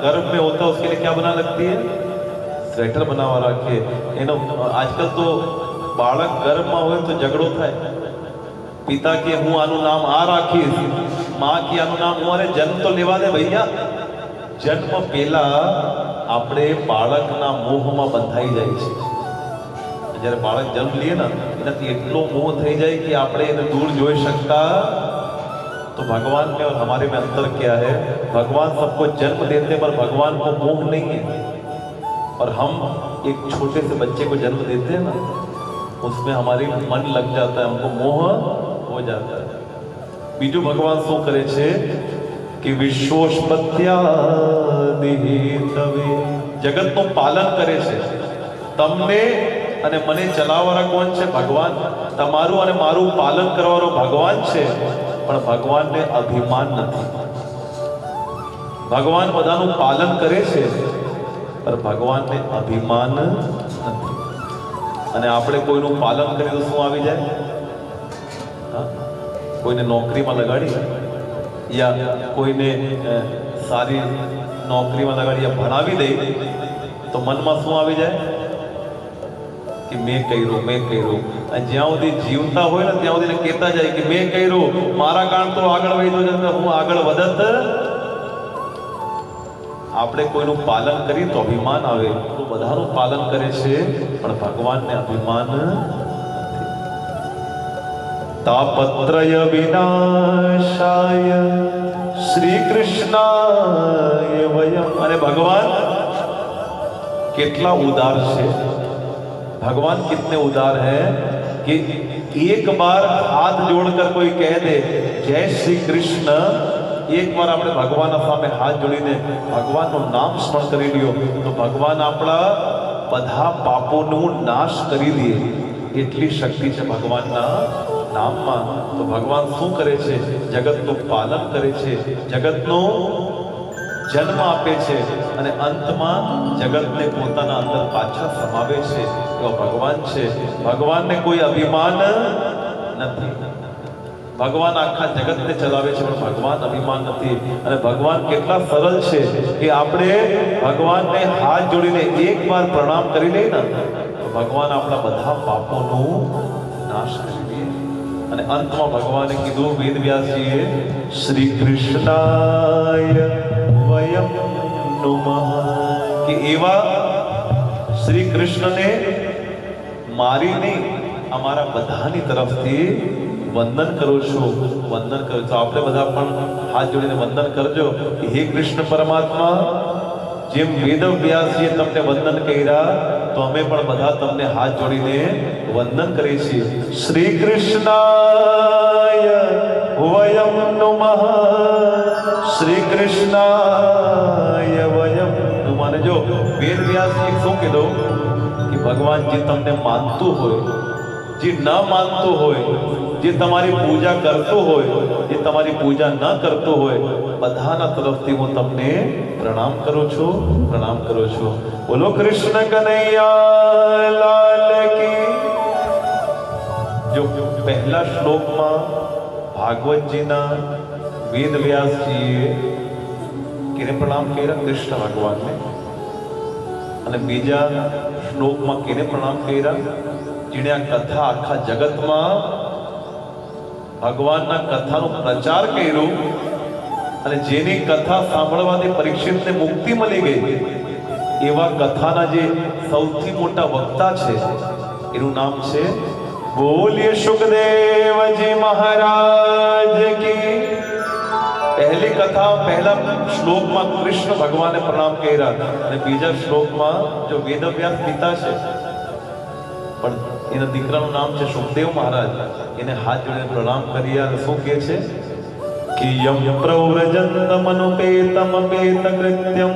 गर्भ में होता है उसके लिए क्या बना लगती है स्वेटर बनावा राखे। एनो आजकल तो बाळक गर्भमां होय तो झगड़ो थाय पिता के हूँ आनु नाम आ राखीश माँ की आनु नाम हूँ अरे जन्म तो लेवा दे भैया जन्म पहला आपणे बाळकना मोहमां बंधाई जाय छे। ज्यारे बाळक जन्म लीए ने एनाथी एटलो मोह थई जाय कि आपणे एने दूर जोई शकता। तो भगवान में और हमारे में अंतर क्या है भगवान सबको जन्म देते पर भगवान को मोह नहीं है। और हम एक छोटे से बच्चे को जन्म देते हैं ना उसमें हमारी मन लग जाता है हमको मोह हो जाता है। बीजू भगवान शू करे छे कि विश्वोत्पत्त्यादि तवे जगत नु पालन करे छे तमने अने मने चलाववाळा कोण छे भगवान तमारू अने मारू पालन करवाळो भगवान छे पण भगवान ने अभिमान नहीं। भगवान बधानु पालन करे छे पर भगवान ने अभिमान नहीं। अने आपणे कोईनु पालन करीए तो शुं आवी जाय हाँ कोईने नौकरीमां लगाड़ी या कोईने सारी नौकरीमां लगाड़ी या भणावी दे तो मनमा शुं आवी जाय कि मैं कर्युं ज्यां सुधी जीवता होय ने त्यां सुधी कहेता जाय कि मैं कर्युं मारा कारण तो आगळ वध्यो छे तो हुं आगळ वधत। आपणे कोईनुं पालन करीए तो अभिमान आवे तो बधानुं पालन करे छे पण भगवान ने अभिमान तापत्रय विनाशाय श्री कृष्णाय वयम। अरे भगवान कितना उदार है भगवान कितने उदार है कि एक बार हाथ जोड़कर कोई कह दे जय श्री कृष्ण એકવાર આપણે ભગવાનના સામે હાથ જોડીને ભગવાનનું નામ સ્મરણ કરી લ્યો તો ભગવાન આપણા બધા પાપોનું નાશ કરી દે એટલી શક્તિ છે ભગવાનના નામમાં. તો ભગવાન શું કરે છે? જગતનું પાલન કરે છે, જગતનો જન્મ આપે છે અને અંતમાં જગતને પોતાના અંદર પાછા સમાવે છે. એવો ભગવાન છે. ભગવાનને કોઈ અભિમાન નથી. ભગવાન આખા જગતને ચલાવે છે પણ ભગવાન અભિમાન નથી. અને ભગવાન કેટલા સરળ છે કે આપણે ભગવાનને હાથ જોડીને એકવાર પ્રણામ કરી લઈએ ને તો ભગવાન આપણા બધા પાપોનું નાશ કરી દે. અને અંતમાં ભગવાને કીધું વેદવ્યાસજીએ, શ્રી કૃષ્ણાય વયમ નમઃ, કે એવા શ્રી કૃષ્ણને મારી નહીં અમારા બધાની તરફથી વંદન કરું છું. વંદન કરું તો આપણે બધા પણ હાથ જોડીને વંદન કરજો કે હે કૃષ્ણ પરમાત્મા, જેમ વેદવ્યાસજીએ તમને વંદન કર્યા તો અમે પણ બધા તમને હાથ જોડીને વંદન કરીએ છીએ. શ્રી કૃષ્ણાય વયમ નમઃ, શ્રી કૃષ્ણાય વયમ નમઃ. અને જો વેદવ્યાસજી શું કીધું કે ભગવાન જે તમને માનતું હોય, જે ન માનતું હોય, જે તમારી પૂજા કરતો હોય, જે તમારી પૂજા ન કરતો હોય, બધાના તરફથી હું તમને પ્રણામ કરું છું, પ્રણામ કરું છું. બોલો કૃષ્ણ કનૈયા લાલ કી. જો પહેલા શ્લોકમાં ભાગવતજીના વેદવ્યાસજીએ કેને પ્રણામ કર્યા? કૃષ્ણ ભગવાનને. અને બીજા શ્લોકમાં કેને પ્રણામ કર્યા? જેણે આ કથા આખા જગતમાં ભગવાનના કથાનો પ્રચાર કર્યો અને જેની કથા સાંભળવાથી પરીક્ષિતને મુક્તિ મળી ગઈ, એવા કથાના જે સૌથી મોટા વક્તા છે એનું નામ છે બોલીએ સુખદેવજી મહારાજ કી. પહેલી કથા પહેલા શ્લોકમાં કૃષ્ણ ભગવાને પ્રણામ કર્યા અને બીજા શ્લોકમાં જો વેદવ્યાસ પિતા છે પણ એના દીકરાનું નામ છે સુખદેવ મહારાજ, એને હાથ જોડીને પ્રણામ કર્યા અને શું કહે છે કે યમ પ્રવ્રજંતમ અનુપેતમ પેત કૃત્યમ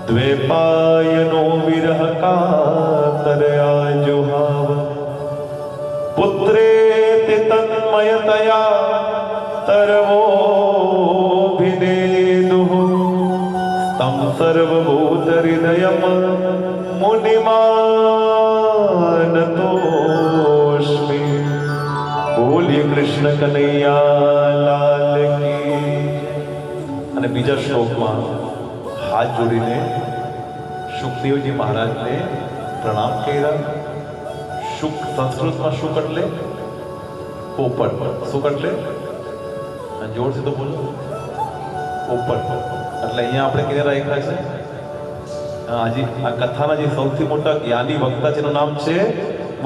દ્વૈપાયનો વિરહ કાતર આજુહાવ પુત્રેતિ તન્મયતયા તરવોભિનેદુઃ તમ સર્વભૂત હૃદયમ મુનિમાનતોસ્મિ. બોલીએ કૃષ્ણ કનૈયા લાલ કી. અને બીજા શ્લોકમાં હાથ જોડીને સુખદેવજી મહારાજને પ્રણામ કર્યા. સુખ સંસ્કૃતમાં સુખ એટલે પોપટ. સુખ એટલે જોરથી તો બોલો પોપટ. એટલે અહીંયા આપણે કેને રાખ્યા છે? આજે આ કથાના જે સૌથી મોટા જ્ઞાની વક્તા છે એનું નામ છે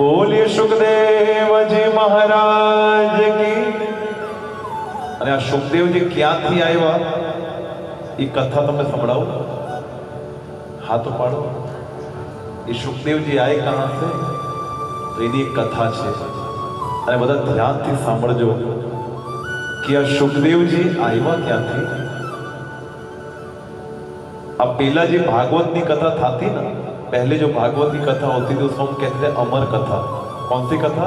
બોલીએ સુખદેવજી મહારાજ કી. અને આ સુખદેવજી ક્યાંથી આવ્યા એ કથા તમને સંભળાવો. હાથ પાડો. એ સુખદેવજી આए कहां से? તો એની એક કથા છે અને બધા ધ્યાનથી સાંભળજો કે આ સુખદેવજી આવ્યા ક્યાંથી. अब पहला जी भागवत की कथा थी ना, पहले जो भागवत की कथा होती थी उसको हम कहते थे अमर कथा. कौन सी कथा?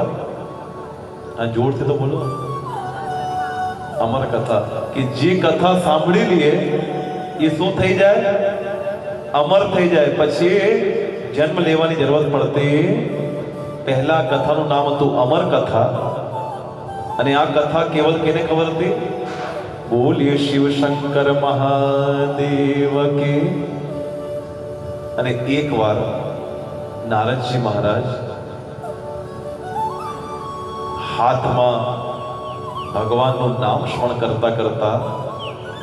हाँ जोर से तो बोलो. अमर कथा. कि जे कथा सांभળી लिए ये શું થઈ જાય? અમર થઈ જાય. પછી જન્મ લેવાની જરૂરત પડતી. પહેલા કથાનું નામ હતું અમર કથા અને આ કથા કેવલ કેને ખબર હતી? બોલીએ શિવ શંકર મહાદેવ કે. અને એકવાર નારદજી મહારાજ હાથમાં ભગવાનનું નામ સ્મરણ કરતા કરતા,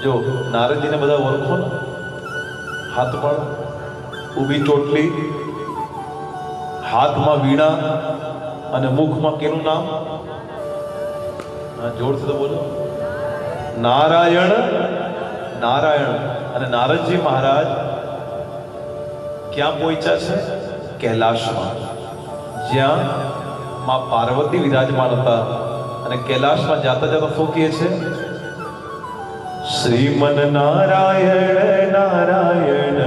જો નારદજીને બધા ઓળખો ને, હાથ પર ઊભી ચોટલી, હાથમાં વીણા અને મુખમાં કેનું નામ? જોરથી તો બોલો. નારાયણ. નારાયણ. અને નારદજી મહારાજ ક્યાં પહોંચ્યા છે? કૈલાશમાં, જ્યાં માં પાર્વતી વિરાજમાન હતા. અને કૈલાશમાં જાતા જાતા શું કહે છે? શ્રીમન નારાયણ નારાયણ.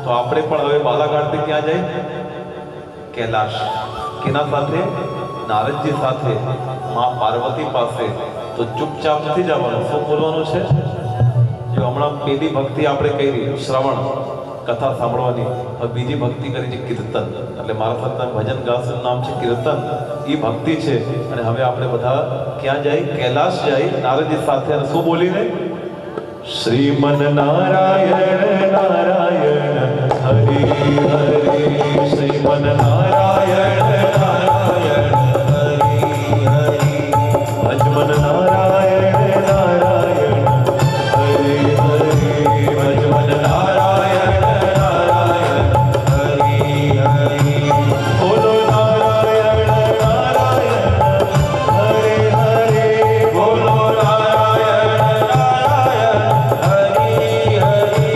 તો આપણે પણ હવે બાલાઘાટથી ક્યાં જાય? કૈલાશ. કેના સાથે? નારદજી સાથે, માં પાર્વતી પાસે. તો ચૂપચાપ નથી જવાનું. શું બોલવાનું છે? જો હમણાં પેલી ભક્તિ આપણે કરી શ્રવણ, કથા સાંભળવાની. હવે બીજી ભક્તિ કરી છે કીર્તન. એટલે મારા સાથે ભજન ગાસનું નામ છે કીર્તન. એ ભક્તિ છે. અને હવે આપણે બધા ક્યાં જાય? કૈલાશ જાય નારદજી સાથે. અને શું બોલીને? શ્રીમન નારાયણ નારાયણ હરિ હરિ. શ્રીમન નારાયણ નારાયણ હરિ હરિ. ભજમન નારાયણ નારાયણ હરિ હરિ. ભજમન નારાયણ નારાયણ હરિ હરિ. બોલો નારાયણ નારાયણ હરિ હરિ. બોલો નારાયણ નારાયણ હરિ હરિ.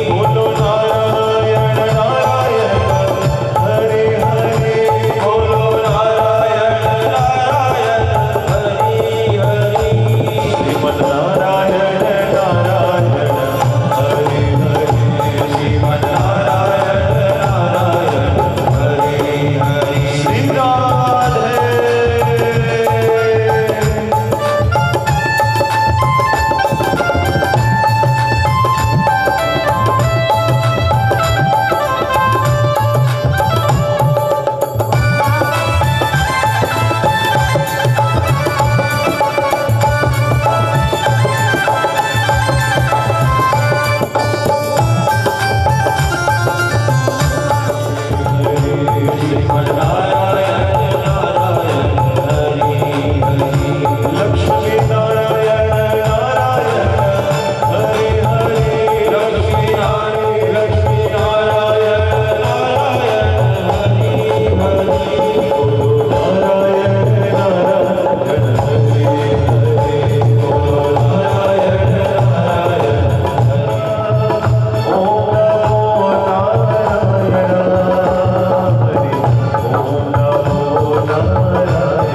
બોલો નારાયણ નારાયણ હરિ હરિ. બોલો નારાયણ નારાયણ હરિ હરિ. શ્રીમન નારાયણ નારાયણ હરિ હરિ. શ્રીમન નારાયણ નારાયણ હરિ હરિ. શ્રી રાધે. શ્રીમન નારાયણ નારાયણ હરિ હરિ. લક્ષ્મી નારાયણ નારાયણ હરિ હરિ. લક્ષ્મી નારાયણ લક્ષ્મી નારાયણ નારાયણ હરિ હરિ. બોલો નારાયણ નારાયણ હરિ હરિ. બોલો નારાયણ નારાયણ હરિ. ઓમ નમો નારાયણ.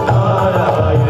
નારાયણ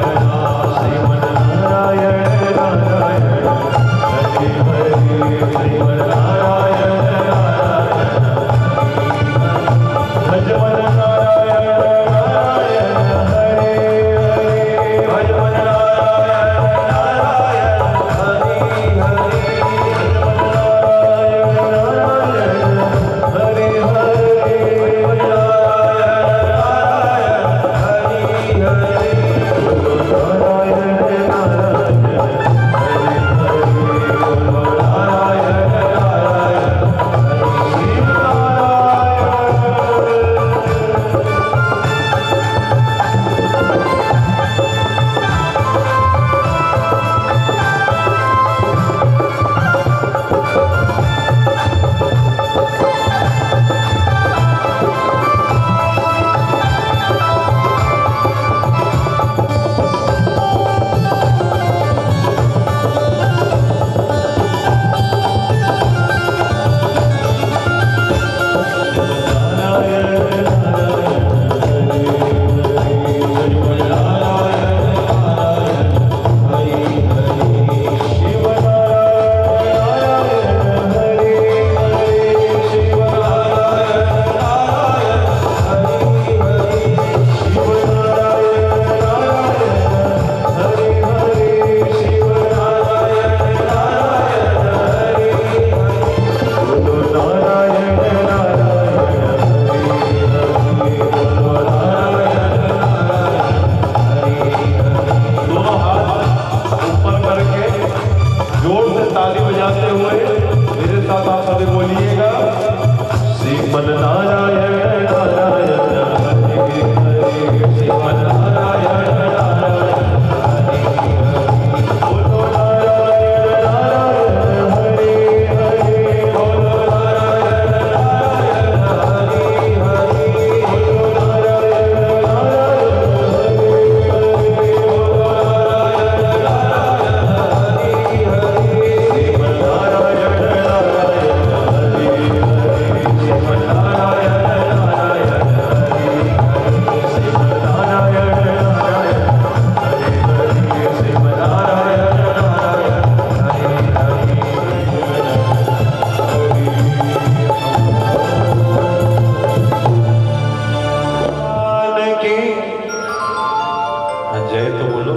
बोलो।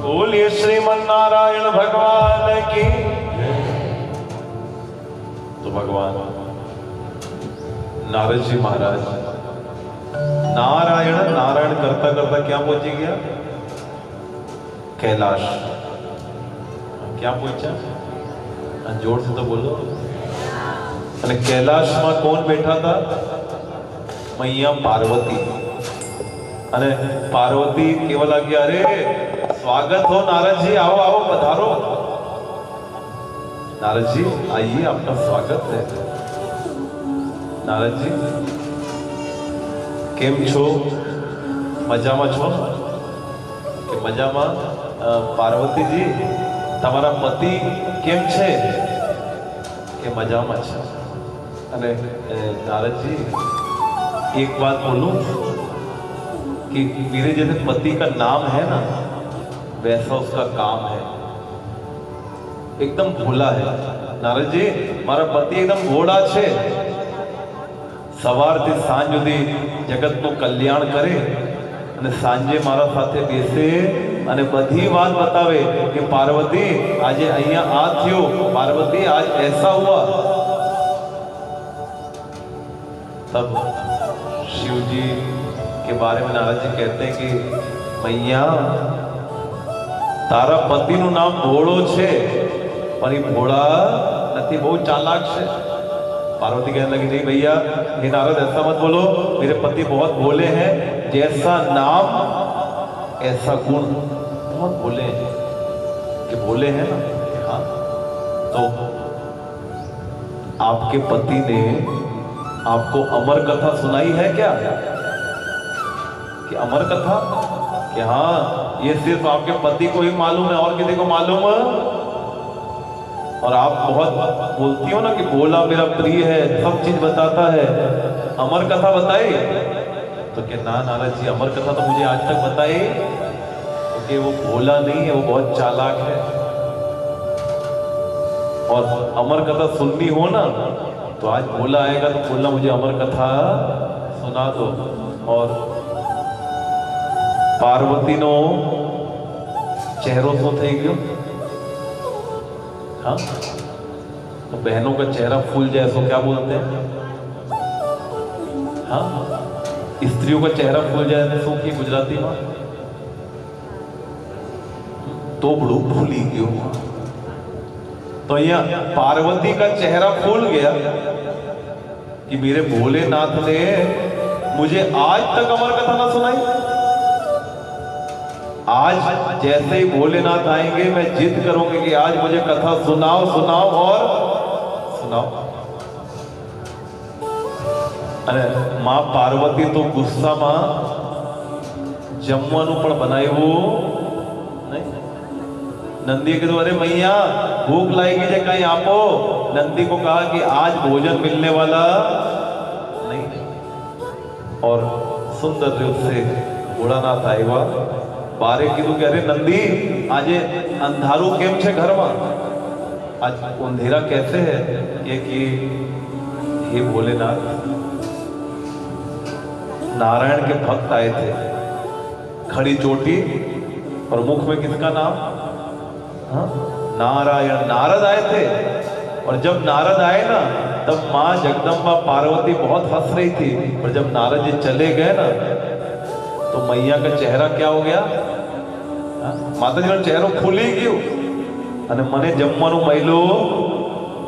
बोलिए श्रीमन नारायण भगवान की। तो भगवान नारद जी महाराज नारायण नारायण करता करता क्या पहुंची गया? कैलाश। क्या पूछा? जोर से तो बोलो। અને कैलाशમાં કોણ બેઠા હતા? મૈયા પાર્વતી। અને પાર્વતી કેવા લાગ્યા, અરે स्वागत हो नारद जी, आओ आओ पधारो। नारद जी आइए, आपका स्वागत है। नारद जी केम छो? मजामा छो के मजामा? पार्वती जी तमारा पति केम छे के मजामा छे? अने नारद जी एक बात बोलूं कि मेरे जैसे पति का नाम है ना, वैसा उसका काम है। एकदम भोला है। नारद जी मारा पति एकदम भोला छे। सवारथी सांज सुधी जगतનું કલ્યાણ કરે અને સાંજે મારા સાથે બેસે અને બધી વાત बतावे कि पार्वती आज અહીંયા आ थयो, पार्वती आज ऐसा हुआ। तब शिव जी के बारे में नारद जी कहते हैं कि मैया तारा पतिનું નામ ભોળો છે, पर ये भोला नहीं, बहुत चालाक है। पार्वती कहने लगी नहीं भैया, ये नारद ऐसा मत बोलो, मेरे पति बहुत भोले हैं, जैसा नाम ऐसा गुण। बहुत भोले हैं कि भोले हैं ना। हाँ, तो आपके पति ने आपको अमर कथा सुनाई है क्या? कि अमर कथा कि हाँ ये सिर्फ आपके पति को ही मालूम है और किसी को मालूम है? और आप बहुत बोलती हो ना कि भोला मेरा प्रिय है, सब चीज बताता है, अमर कथा बताई? तो कि ना नारद जी, अमर कथा तो मुझे आज तक बताई, क्योंकि वो भोला नहीं है, वो बहुत चालाक है। और अमर कथा सुननी हो ना तो आज भोला आएगा तो बोलना मुझे अमर कथा सुना दो। और पार्वती नो चेहरो तो थई गयो। हाँ, तो बहनों का चेहरा फूल जाए तो क्या बोलते हैं? हाँ, स्त्रियों का चेहरा फूल जाए तो की गुजराती में तो बड़ू फूली गयो। तो यहाँ पार्वती का चेहरा फूल गया कि मेरे भोलेनाथ ने मुझे आज तक अमर कथा ना सुनाई। आज जैसे ही भोलेनाथ आएंगे मैं जिद करूंगी कि आज मुझे कथा सुनाओ सुनाओ और सुनाओ। अरे मां पार्वती तो गुस्सा में जमवानु पण बनाव्યું नहीं। नंदी के द्वारे मैया भूख लगेगी जे कहीं आपो। नंदी को कहा कि आज भोजन मिलने वाला नहीं। और सुंदर रूप से भोलानाथ आया। बारे कीधु कि अरे नंदी आज अंधारू केम छे घर में? आज अंधेरा कैसे है? कि हे भोलेनाथ, नारायण के भक्त आए थे, खड़ी चोटी और मुख में किसका नाम? हाँ, नारायण। नारद आए थे। और जब नारद आए ना तब माँ जगदम्बा पार्वती बहुत हंस रही थी। और जब नारद जी चले गए ना तो मैया का चेहरा क्या हो गया? माताजी नो चेहरो फूली गयो અને મને જમવાનું મળ્યું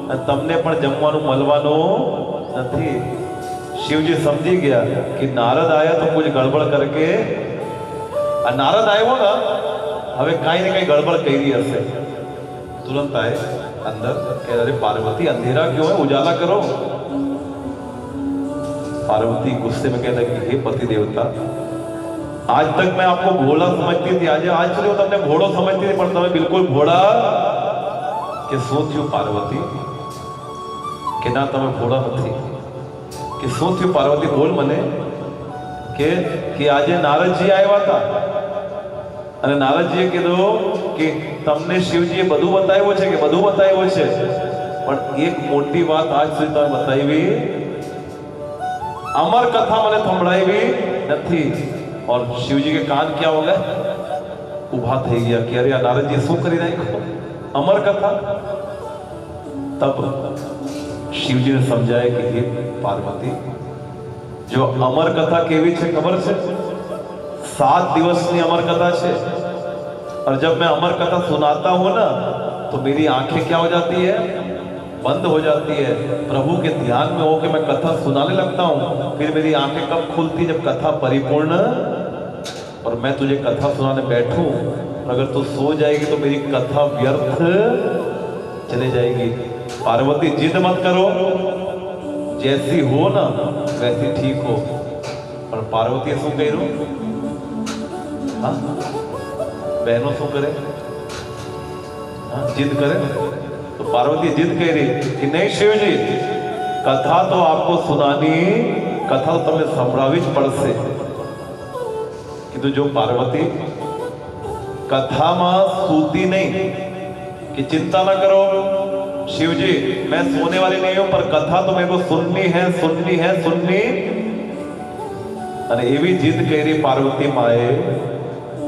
અને તમને પણ જમવાનું મળવાનો નથી। शिवजी समझी गया कि नारद आया तो कुछ गड़बड़ करके नारद आयो ना हवे कहीं ने कहीं गड़बड़ करी हसे। तुरंत आए अंदर कह रहे पार्वती अंधेरा क्यों है, उजाला करो। पार्वती गुस्से में कहने लगी हे पति देवता, आज तक मैं आपको भोला समझती थी, आज चलो तमने भोड़ो समझती थी, पर तमे बिल्कुल भोड़ा के શું થયું पार्वती? કે ના તમે ભોળા નથી? કે શું થયું पार्वती? बोल मने કે આજે નારદજી આવ્યા હતા અને નારદજીએ કીધું કે તમને શિવજીએ બધું બતાવ્યું છે કે બધું બતાવ્યું છે, પણ એક મોટી વાત આજ સુધી તમે બતાવી, અમર કથા મને સંભળાવી નથી। और शिव जी के कान क्या हो गए, उभा થઈ ગયા कि अरे नारद जी શું કરી નાખ્યું, अमर कथा। तब शिव जी ने समझाया कि हे पार्वती, जो अमर कथा केवी छे खबर छे, 7 દિવસની अमर कथा छे। और जब मैं अमर कथा सुनाता हूं ना तो मेरी आंखें क्या हो जाती है, बंद हो जाती है। प्रभु के ध्यान में होकर मैं कथा सुनाने लगता हूं, फिर मेरी आंखें कब खुलती, जब कथा परिपूर्ण और मैं तुझे कथा सुनाने बैठूं, और अगर तू सो जाएगी तो मेरी कथा व्यर्थ चले जाएगी। पार्वती जिद मत करो, जैसी हो ना वैसी ठीक हो। और पार्वती शू करू, बहनों शू करे, जिद करे। तो पार्वती जिद कह रही कि नहीं शिव जी, कथा तो आपको सुनानी, कथा तो तुम्हें संभळावी ज पड़शे। कीधुं जो पार्वती कथा में सूती नहीं, कि चिंता ना करो शिव जी, मैं सोने वाली नहीं हूं, पर कथा तो मेरे को सुननी है, सुननी है, सुननी। अरे एवी जिद करी पार्वती माए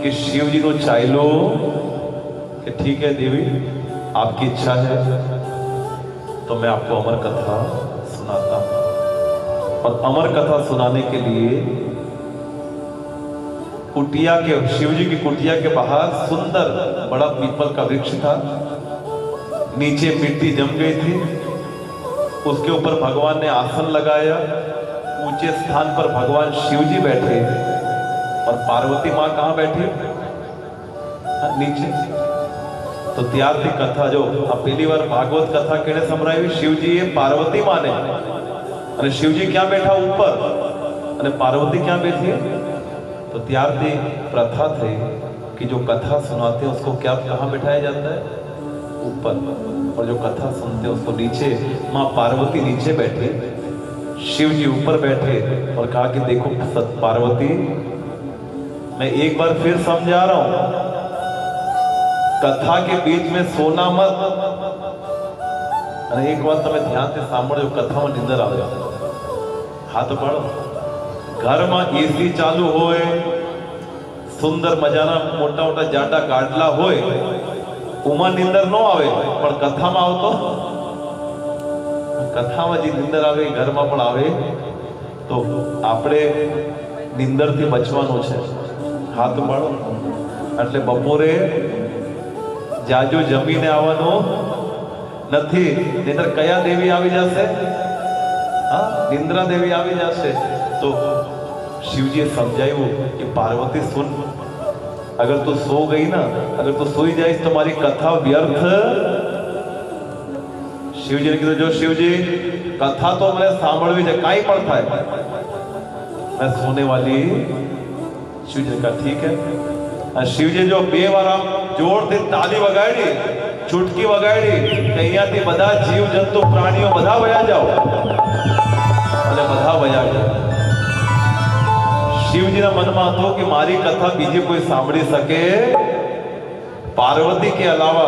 कि शिव जी को चाहलो कि ठीक है देवी, आपकी इच्छा है तो मैं आपको अमर कथा सुनाता हूं। और अमर कथा सुनाने के लिए कुटिया के, शिव जी की कुटिया के बाहर सुंदर बड़ा पीपल का वृक्ष था, नीचे मिट्टी जम गई थी, उसके ऊपर भगवान ने आसन लगाया, ऊंचे स्थान पर भगवान शिव जी बैठे और पार्वती मां कहां बैठी, नीचे। तो त्यार थी कथा, जो आ पहली बार भागवत कथा केने संभळावी, शिवजी ए पार्वती माने, अने शिवजी क्या बैठा ऊपर अने पार्वती क्या बैठी। तो त्यार थी प्रथा थी कि जो कथा सुनाते हैं उसको क्या कहाँ बैठाया जाता है, ऊपर, और जो कथा सुनते हैं उसको नीचे। माँ पार्वती नीचे बैठी, शिव जी ऊपर बैठे और कहा कि देखो पार्वती, मैं एक बार फिर समझा रहा हूं, कथा के बीच में सोना मत। एक बात तमे ध्यान से सांभळो, कथा में निंदर आवे, हाथ पाड़ो। घर में एसी चालू होय, सुंदर मजाना मोटा मोटा जाडा गाडला होय, उमा निंदर न आवे, पण कथा में आवतो, कथा में जी निंदर आवे घर में पण आवे। तो आपणे निंदर थी बचवानुं छे, हाथ पाड़ो। એટલે બપોરે જાજુ જમીને આવવાનું નથી, નહીંતર કયા દેવી આવી જશે, હા નિંદ્રા દેવી આવી જશે। तो शिवजी समझाયું कि पार्वती सुन, अगर तू सो गई ना, अगर तू सोई जाए तो तुम्हारी कथा व्यर्थ। शिवजी ने कीधुं, जो शिवजी कथा तो मैंने सांभळवी छे, काई पण थाय, मैं सोने वाली। शिवजी ने कहा ठीक है। शिवजी जो 2 વાર जोरथी ताली वगाड़ी, चुटकी वगाड़ी कि अहींयाथी बधा जीव जंतु प्राणीओ बधा वया जाओ, अने बधा वया गया। शिवजी मन में हतो कि मारी कथा बीजी कोई सांभળી सके, पार्वती के अलावा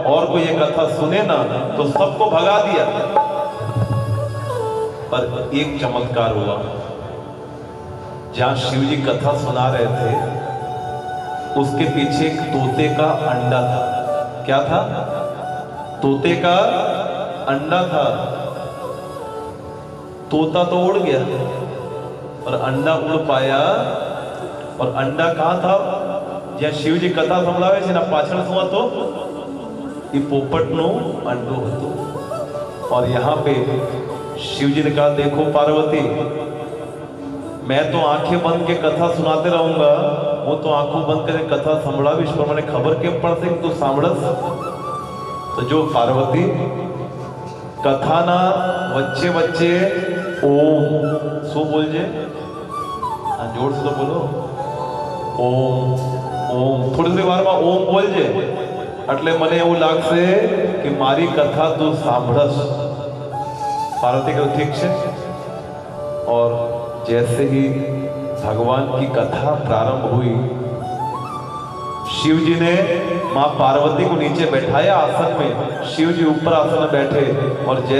और कोई ये कथा सुने ना तो सबको भगा दिया। पर एक चमत्कार हुआ, जहां शिवजी कथा सुना रहे थे उसके पीछे एक तोते का अंडा था। क्या था? तोते का अंडा था। तोता तो उड़ गया और अंडा उड़ पाया। और अंडा कहाँ था? ज्यां शिवजी कथा संभळावे छे ना पाछळ शुं हतो? ये पोपटनो अंडो हतो। और यहाँ पे शिवजी ने कहा, देखो पार्वती, मैं तो आंखें बंद के कथा सुनाते रहूंगा, वो तो आंखों बंद करके कथा संभळावीश, पर मने खबर केम पड़शे कि तू सांभळस? तो जो पार्वती कथाना वच्चे वच्चे ओम शू बोलजे, जोर से तो बोलो, ओम ओम। थोड़ी देर वार में ओम बोलजे એટલે મને એવું લાગશે કે મારી કથા તું સાંભળસ। पार्वती को ठीक है। और जैसे ही भगवान की कथा प्रारंभ हुई, शिव जी ने मां पार्वती को नीचे बैठाया आसन में, शिव जी ऊपर आसन में बैठे। और